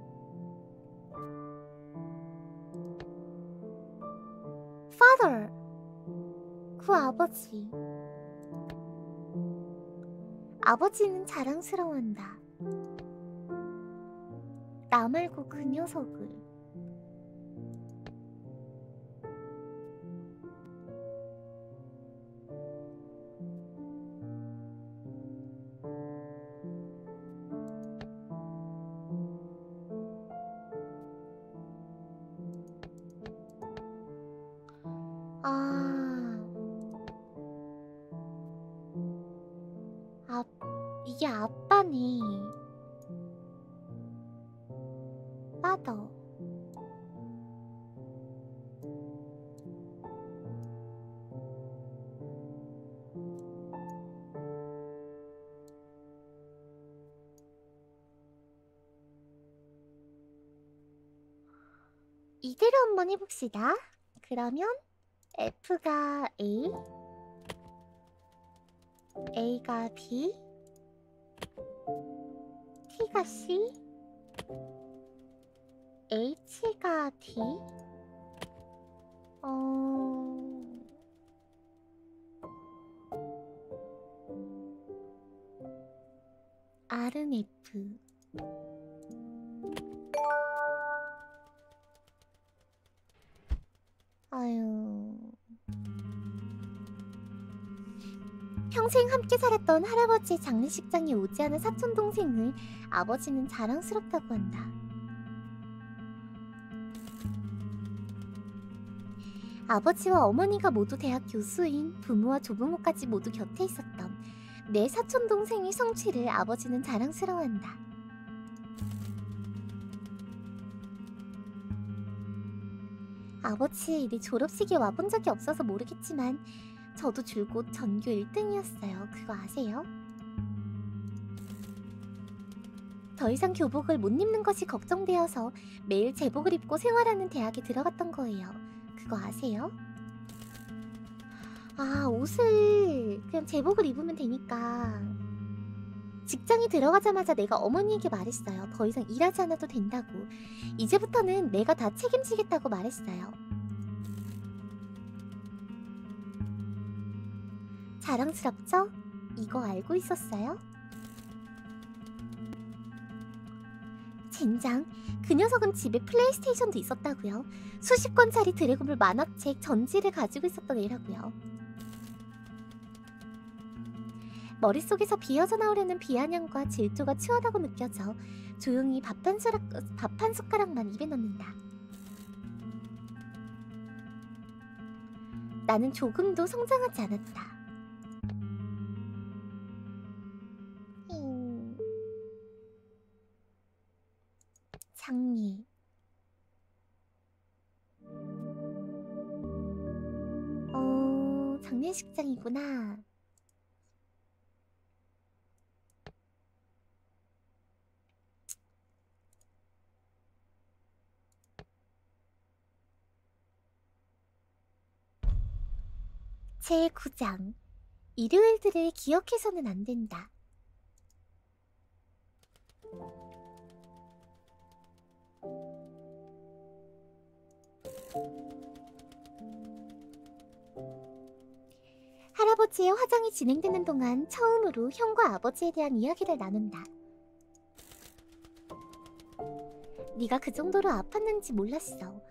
Father. 그 아버지. 아버지는 자랑스러워한다. 나 말고 그 녀석을. 이게 아빠네. father. 이대로 한번 해봅시다. 그러면 F가 A, A가 B, T가 C, H가 D, R은 F. 아유. 평생 함께 살았던 할아버지의 장례식장에 오지 않은 사촌동생을 아버지는 자랑스럽다고 한다. 아버지와 어머니가 모두 대학 교수인 부모와 조부모까지 모두 곁에 있었던 내 사촌동생의 성취를 아버지는 자랑스러워한다. 아버지의 내 졸업식에 와본 적이 없어서 모르겠지만 저도 줄곧 전교 1등이었어요. 그거 아세요? 더 이상 교복을 못 입는 것이 걱정되어서 매일 제복을 입고 생활하는 대학에 들어갔던 거예요. 그거 아세요? 아, 옷을 그냥 제복을 입으면 되니까. 직장에 들어가자마자 내가 어머니에게 말했어요. 더 이상 일하지 않아도 된다고. 이제부터는 내가 다 책임지겠다고 말했어요. 자랑스럽죠? 이거 알고 있었어요? 젠장, 그 녀석은 집에 플레이스테이션도 있었다고요. 수십 권짜리 드래곤볼 만화책 전지를 가지고 있었던 애라고요. 머릿속에서 비어져 나오려는 비아냥과 질투가 추하다고 느껴져 조용히 밥 한 숟가락만 입에 넣는다. 나는 조금도 성장하지 않았다. 장미. 장례식장이구나. 제9장. 일요일들을 기억해서는 안 된다. 할아버지의 화장이 진행되는 동안 처음으로 형과 아버지에 대한 이야기를 나눈다. 네가 그 정도로 아팠는지 몰랐어.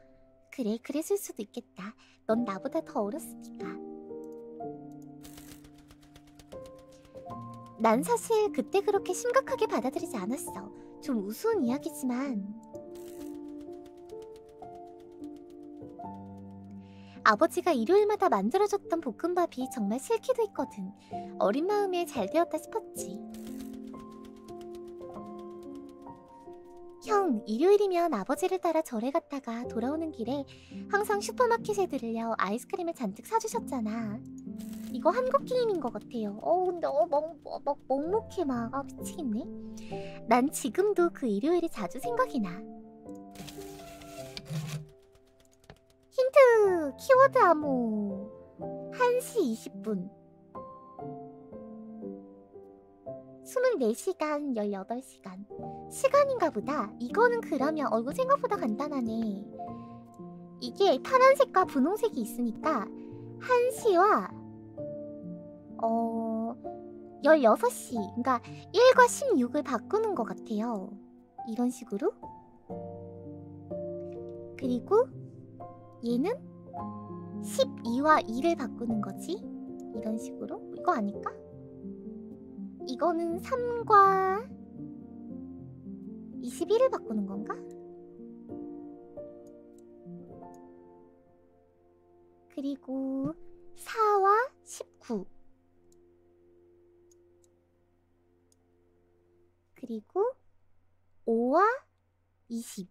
그래, 그랬을 수도 있겠다. 넌 나보다 더 어렸으니까. 난 사실 그때 그렇게 심각하게 받아들이지 않았어. 좀 우스운 이야기지만 아버지가 일요일마다 만들어줬던 볶음밥이 정말 싫기도 했거든. 어린 마음에 잘 되었다 싶었지. 형, 일요일이면 아버지를 따라 절에 갔다가 돌아오는 길에 항상 슈퍼마켓에 들려 아이스크림을 잔뜩 사주셨잖아. 이거 한국 게임인 것 같아요. 근데 먹먹해 막. 미치겠네. 난 지금도 그 일요일이 자주 생각이 나. 힌트! 키워드 암호 1시 20분 24시간 18시간 시간인가 보다. 이거는 그러면 이거 생각보다 간단하네. 이게 파란색과 분홍색이 있으니까 1시와 16시, 그러니까 1과 16을 바꾸는 것 같아요. 이런 식으로. 그리고 얘는 12와 2를 바꾸는 거지. 이런 식으로. 이거 아닐까? 이거는 3과 21을 바꾸는 건가? 그리고 4와 19 그리고 5와 20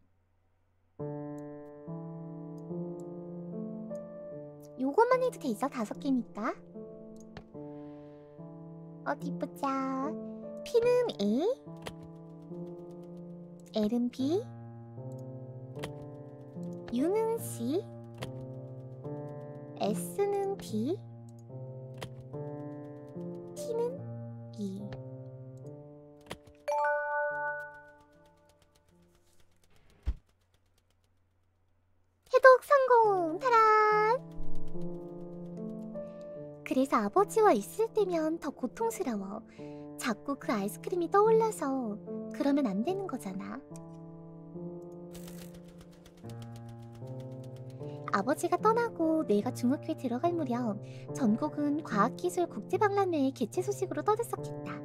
요것만 해도 되죠? 5개니까. 어디 보자. P는 A, L은 B, U는 C, S는 D, T는 E. 해독 성공! 타란! 그래서 아버지와 있을 때면 더 고통스러워. 자꾸 그 아이스크림이 떠올라서 그러면 안 되는 거잖아. 아버지가 떠나고 내가 중학교에 들어갈 무렵 전국은 과학기술 국제박람회의 개최 소식으로 떠들썩했다.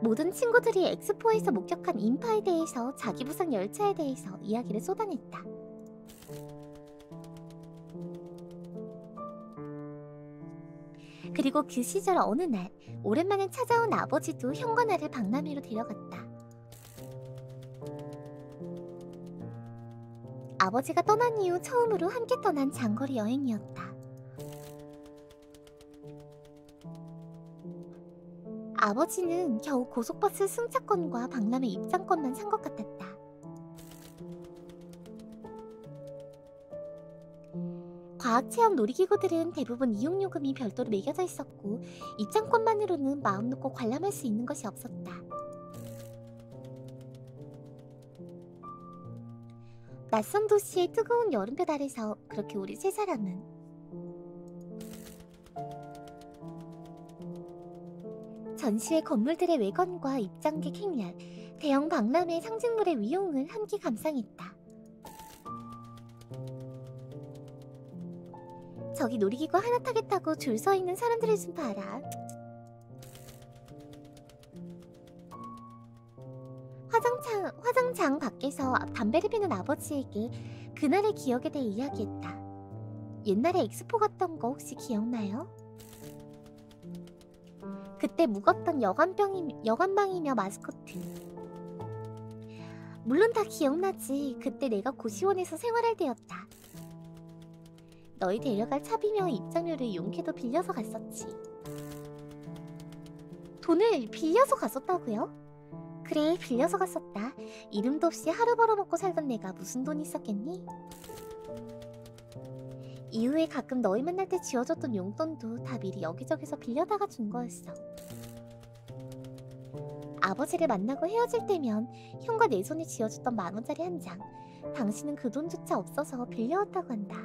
모든 친구들이 엑스포에서 목격한 인파에 대해서 자기 부상 열차에 대해서 이야기를 쏟아냈다. 그리고 그 시절 어느 날 오랜만에 찾아온 아버지도 형과 나를 박람회로 데려갔다. 아버지가 떠난 이후 처음으로 함께 떠난 장거리 여행이었다. 아버지는 겨우 고속버스 승차권과 박람회 입장권만 산 것 같았다. 과학체험 놀이기구들은 대부분 이용요금이 별도로 매겨져 있었고 입장권만으로는 마음 놓고 관람할 수 있는 것이 없었다. 낯선 도시의 뜨거운 여름볕 아래서 그렇게 우리 세 사람은 전시회 건물들의 외관과 입장객 행렬, 대형 박람회 상징물의 위용을 함께 감상했다. 저기 놀이기구 하나 타겠다고 줄 서 있는 사람들을 좀 봐라. 화장장 밖에서 담배를 피는 아버지에게 그날의 기억에 대해 이야기했다. 옛날에 엑스포 갔던 거 혹시 기억나요? 그때 묵었던 여관방이며 마스코트. 물론 다 기억나지. 그때 내가 고시원에서 생활할 때였다. 너희 데려갈 차비며 입장료를 용케도 빌려서 갔었지. 돈을 빌려서 갔었다고요? 그래, 빌려서 갔었다. 이름도 없이 하루 벌어먹고 살던 내가 무슨 돈이 있었겠니? 이후에 가끔 너희 만날 때 쥐어줬던 용돈도 다 미리 여기저기서 빌려다가 준 거였어. 아버지를 만나고 헤어질 때면 형과 내 손에 쥐어줬던 10,000원짜리 한 장. 당신은 그 돈조차 없어서 빌려왔다고 한다.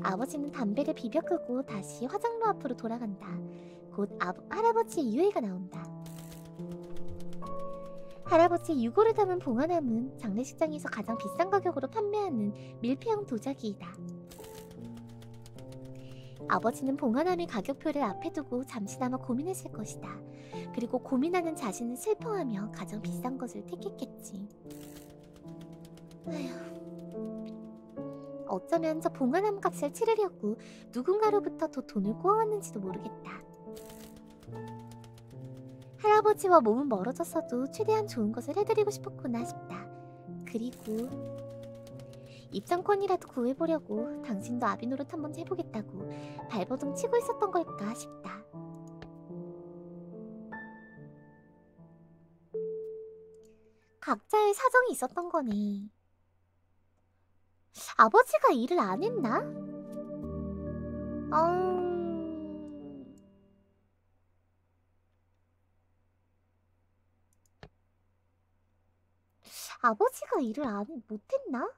아버지는 담배를 비벼 끄고 다시 화장로 앞으로 돌아간다. 곧 할아버지의 유해가 나온다. 할아버지의 유골을 담은 봉화남은 장례식장에서 가장 비싼 가격으로 판매하는 밀폐형 도자기이다. 아버지는 봉화남의 가격표를 앞에 두고 잠시나마 고민했을 것이다. 그리고 고민하는 자신을 슬퍼하며 가장 비싼 것을 택했겠지. 아휴. 어쩌면 저 봉화남 값을 치르려고 누군가로부터 더 돈을 꼬아왔는지도 모르겠다. 할아버지와 몸은 멀어졌어도 최대한 좋은 것을 해드리고 싶었구나 싶다. 그리고 입장권이라도 구해보려고 당신도 아비 노릇 한번 해보겠다고 발버둥 치고 있었던 걸까 싶다. 각자의 사정이 있었던 거네. 아버지가 일을 안 했나? 아버지가 일을 못했나?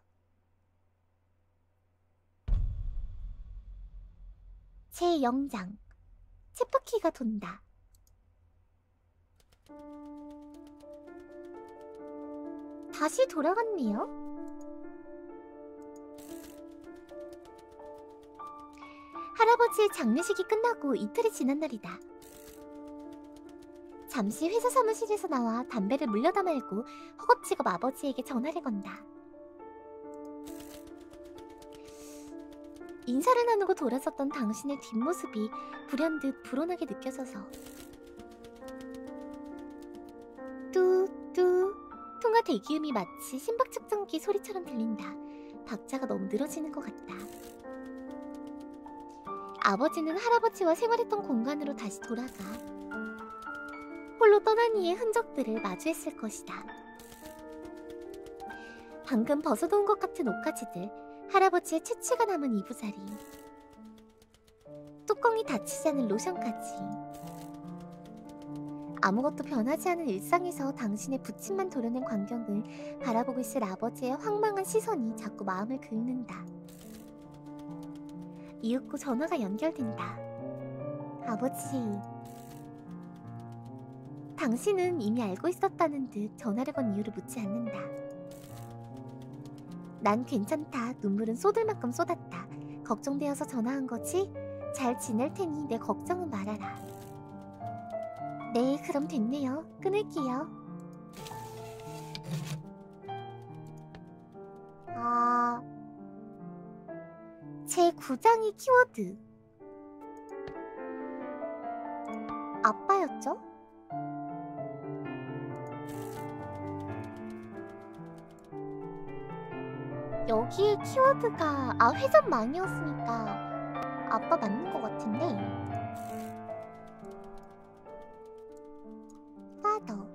제 영장. 쳇바퀴가 돈다. 다시 돌아갔네요. 할아버지의 장례식이 끝나고 이틀이 지난 날이다. 잠시 회사 사무실에서 나와 담배를 물려다 말고 허겁지겁 아버지에게 전화를 건다. 인사를 나누고 돌아섰던 당신의 뒷모습이 불현듯 불온하게 느껴져서. 뚜뚜. 통화 대기음이 마치 심박 측정기 소리처럼 들린다. 박자가 너무 늘어지는 것 같다. 아버지는 할아버지와 생활했던 공간으로 다시 돌아가 홀로 떠난 이의 흔적들을 마주했을 것이다. 방금 벗어놓은 것 같은 옷가지들, 할아버지의 채취가 남은 이부자리, 뚜껑이 닫히지 않은 로션까지. 아무것도 변하지 않은 일상에서 당신의 부침만 도려낸 광경을 바라보고 있을 아버지의 황망한 시선이 자꾸 마음을 긁는다. 이윽고 전화가 연결된다. 아버지. 당신은 이미 알고 있었다는 듯 전화를 건 이유를 묻지 않는다. 난 괜찮다. 눈물은 쏟을 만큼 쏟았다. 걱정되어서 전화한 거지? 잘 지낼 테니 내 걱정은 말아라. 네, 그럼 됐네요. 끊을게요. 제 구장의 키워드. 아빠였죠? 여기에 키워드가 회전망이었으니까 아빠 맞는 것 같은데. father.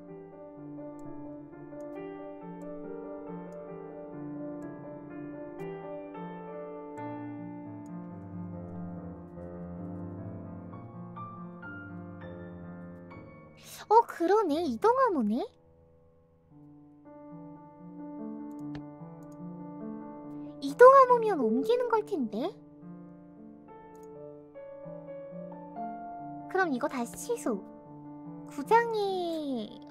그러네. 이동암호네. 이동암호면 옮기는 걸 텐데. 그럼 이거 다시 취소. 구장이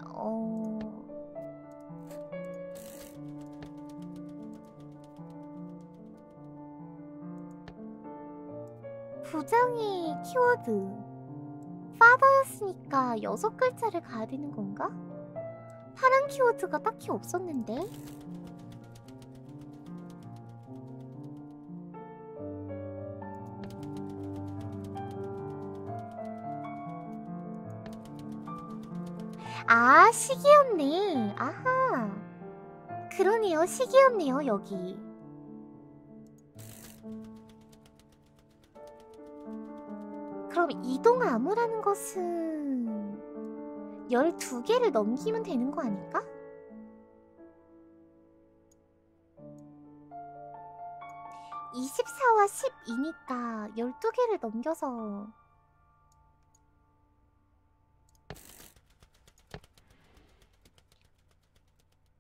구장의 키워드 father였으니까 6글자를 가야 되는 건가? 파란 키워드가 딱히 없었는데. 아, 시기였네. 아하. 그러네요. 시기였네요, 여기. 그럼 이동암호라는 것은 12개를 넘기면 되는 거 아닐까? (24와 12니까) 12개를 넘겨서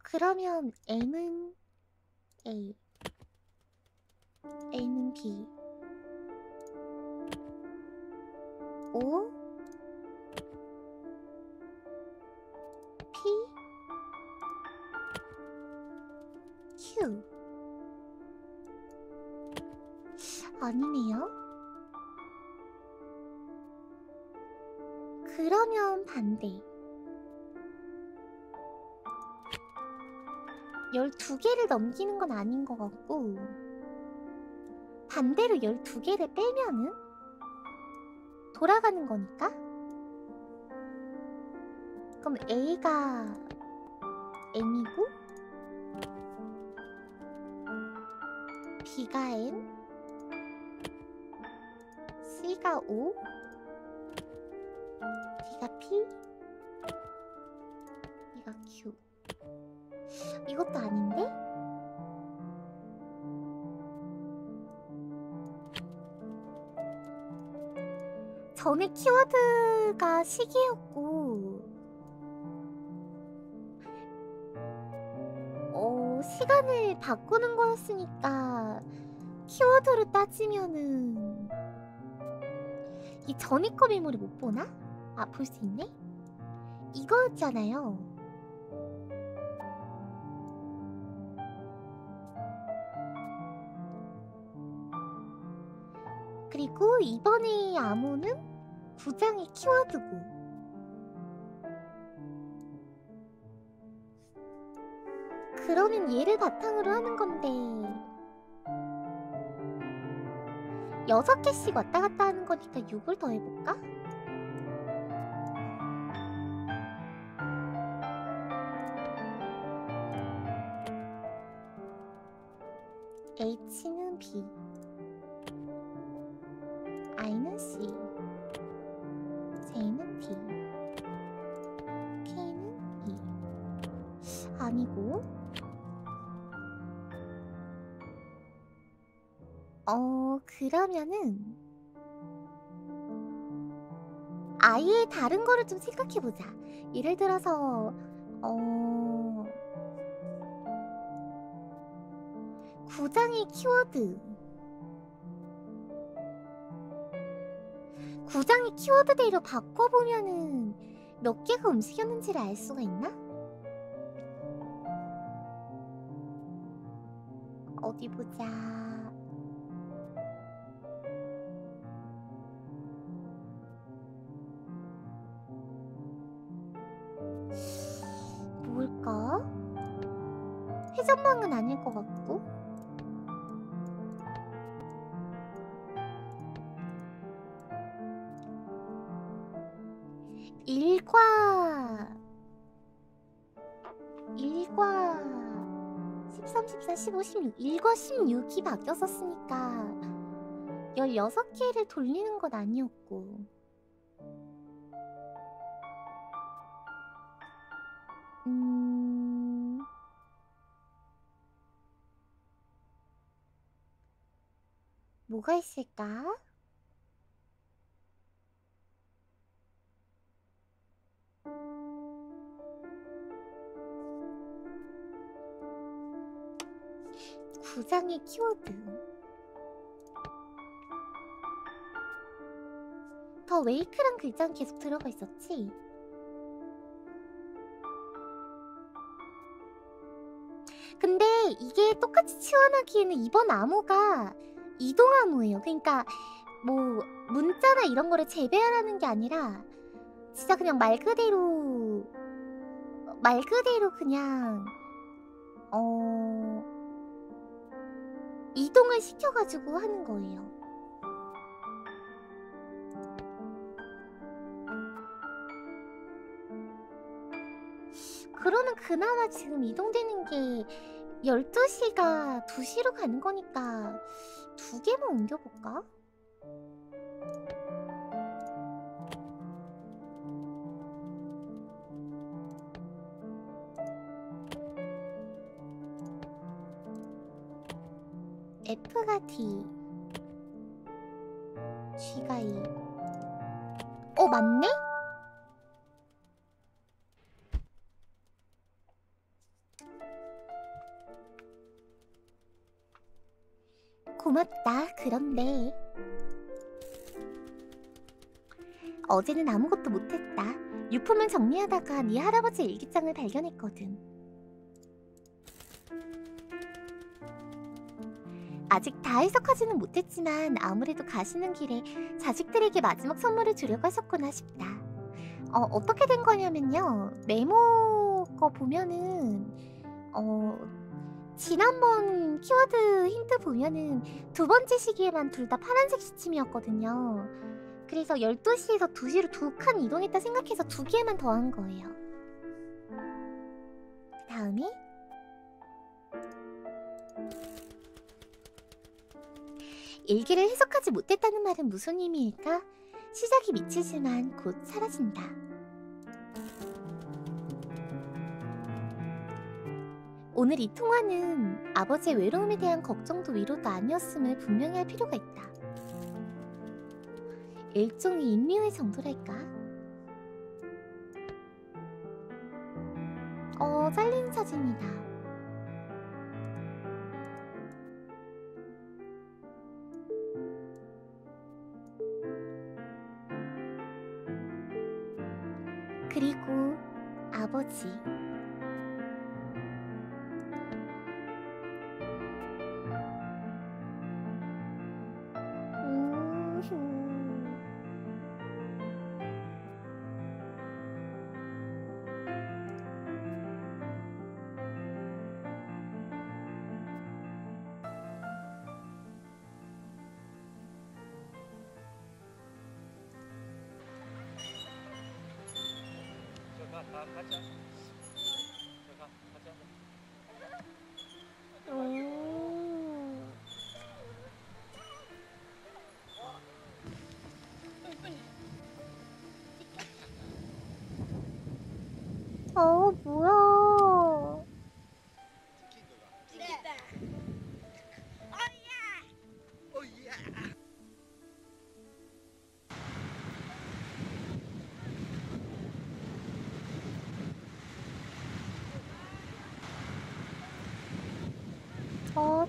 그러면 M은 A, A는 B, O, P, Q. 아니네요. 그러면 반대. 12개를 넘기는 건 아닌 것 같고, 반대로 12개를 빼면은 돌아가는 거니까? 그럼 A가 M이고 B가 N, C가 O, D가 P, E가 Q. 이것도 아닌데? 전에 키워드가 시계였고, 시간을 바꾸는 거였으니까 키워드로 따지면은 이 전에 거 메모리 못 보나? 아, 볼 수 있네? 이거였잖아요. 그리고 이번에 암호는 9장의 키워드고, 그러면 얘를 바탕으로 하는 건데 6개씩 왔다 갔다 하는 거니까 6을 더 해볼까? H는 B, I는 C, J는 D, K는 E. 아니고, 그러면은 아예 다른 거를 좀 생각해보자. 예를 들어서 9장의 키워드, 9장의 키워드대로 바꿔보면은 몇 개가 움직였는지를 알 수가 있나? 어디 보자. 뭘까? 회전망은 아닐 것 같고, 일과 13, 14, 15, 16 1과 16이 바뀌었었으니까 16개를 돌리는 건 아니었고, 뭐가 있을까? 구장의 키워드. 더 웨이크란 글자는 계속 들어가 있었지? 근데 이게 똑같이 치환하기에는 이번 암호가 이동 암호예요. 그러니까 뭐 문자나 이런 거를 재배하라는 게 아니라 진짜 그냥 말 그대로 그냥 이동을 시켜가지고 하는 거예요. 그러면 그나마 지금 이동되는 게 12시가 2시로 가는 거니까 2개만 옮겨볼까? F가 D, G가 E. 맞네? 고맙다. 그런데 어제는 아무것도 못했다. 유품을 정리하다가 네 할아버지 일기장을 발견했거든. 아직 다 해석하지는 못했지만 아무래도 가시는 길에 자식들에게 마지막 선물을 주려고 하셨구나 싶다. 어떻게 된 거냐면요. 메모 거 보면은 지난번 키워드 힌트 보면은 두 번째 시기에만 둘 다 파란색 시침이었거든요. 그래서 12시에서 2시로 2칸 이동했다 생각해서 2개만 더한 거예요. 그 다음에 일기를 해석하지 못했다는 말은 무슨 의미일까? 시작이 미치지만 곧 사라진다. 오늘 이 통화는 아버지의 외로움에 대한 걱정도 위로도 아니었음을 분명히 할 필요가 있다. 일종의 인류의 정도랄까? 잘린 사진이다. 그리고 아버지. 가자. 뭐야.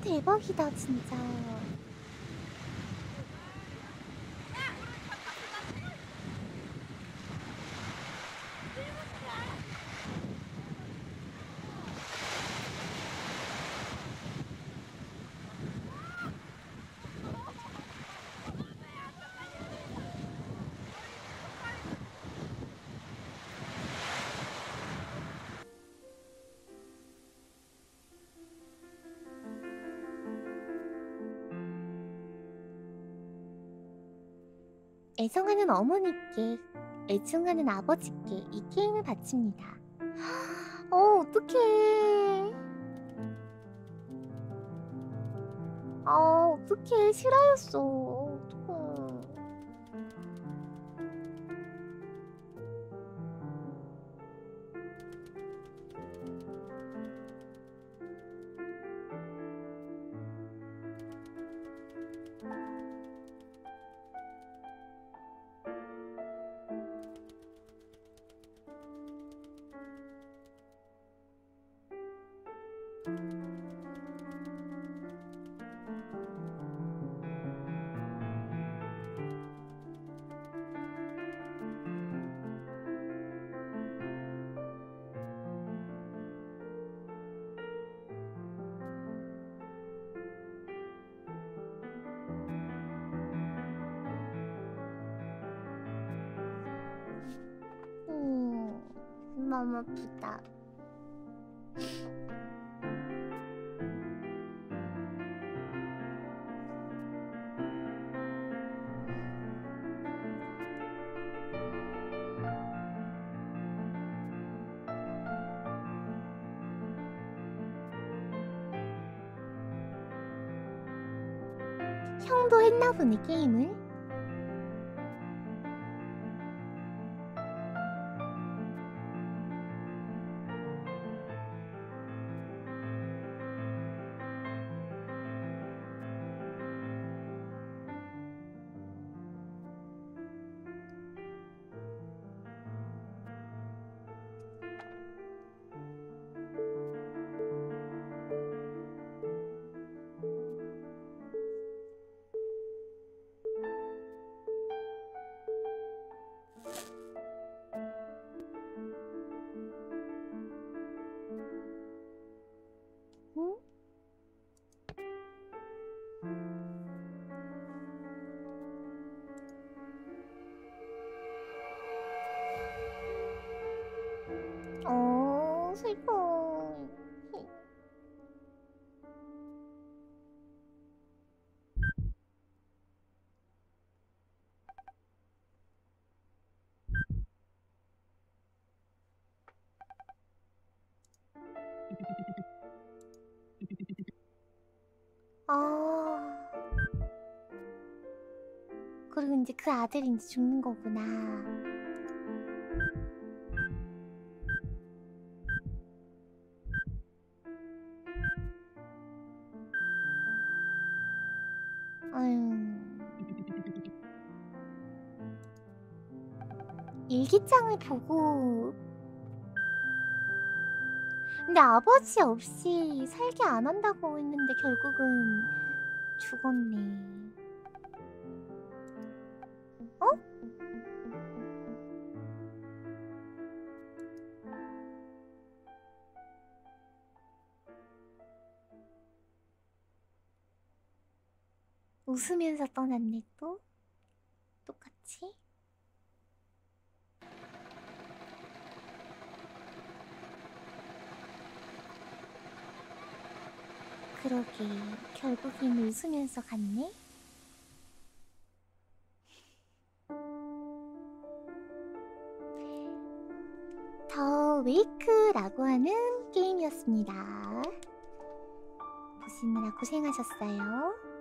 대박이다, 진짜. 애정하는 어머니께, 애증하는 아버지께 이 게임을 바칩니다. 어떡해. 어떡해. 실화였어. 어떡해. 마음 아프다. 형도 했나 보네, 게임을. 슬퍼. 아. 그리고 이제 그 아들이 이제 죽는 거구나. 아유. 일기장을 보고. 근데 아버지 없이 살게 안 한다고 했는데 결국은 죽었네. 어? 웃으면서 떠났네 또? 똑같이? 그러게 결국엔 웃으면서 갔네? 더 웨이크라고 하는 게임이었습니다. 보시느라 고생하셨어요.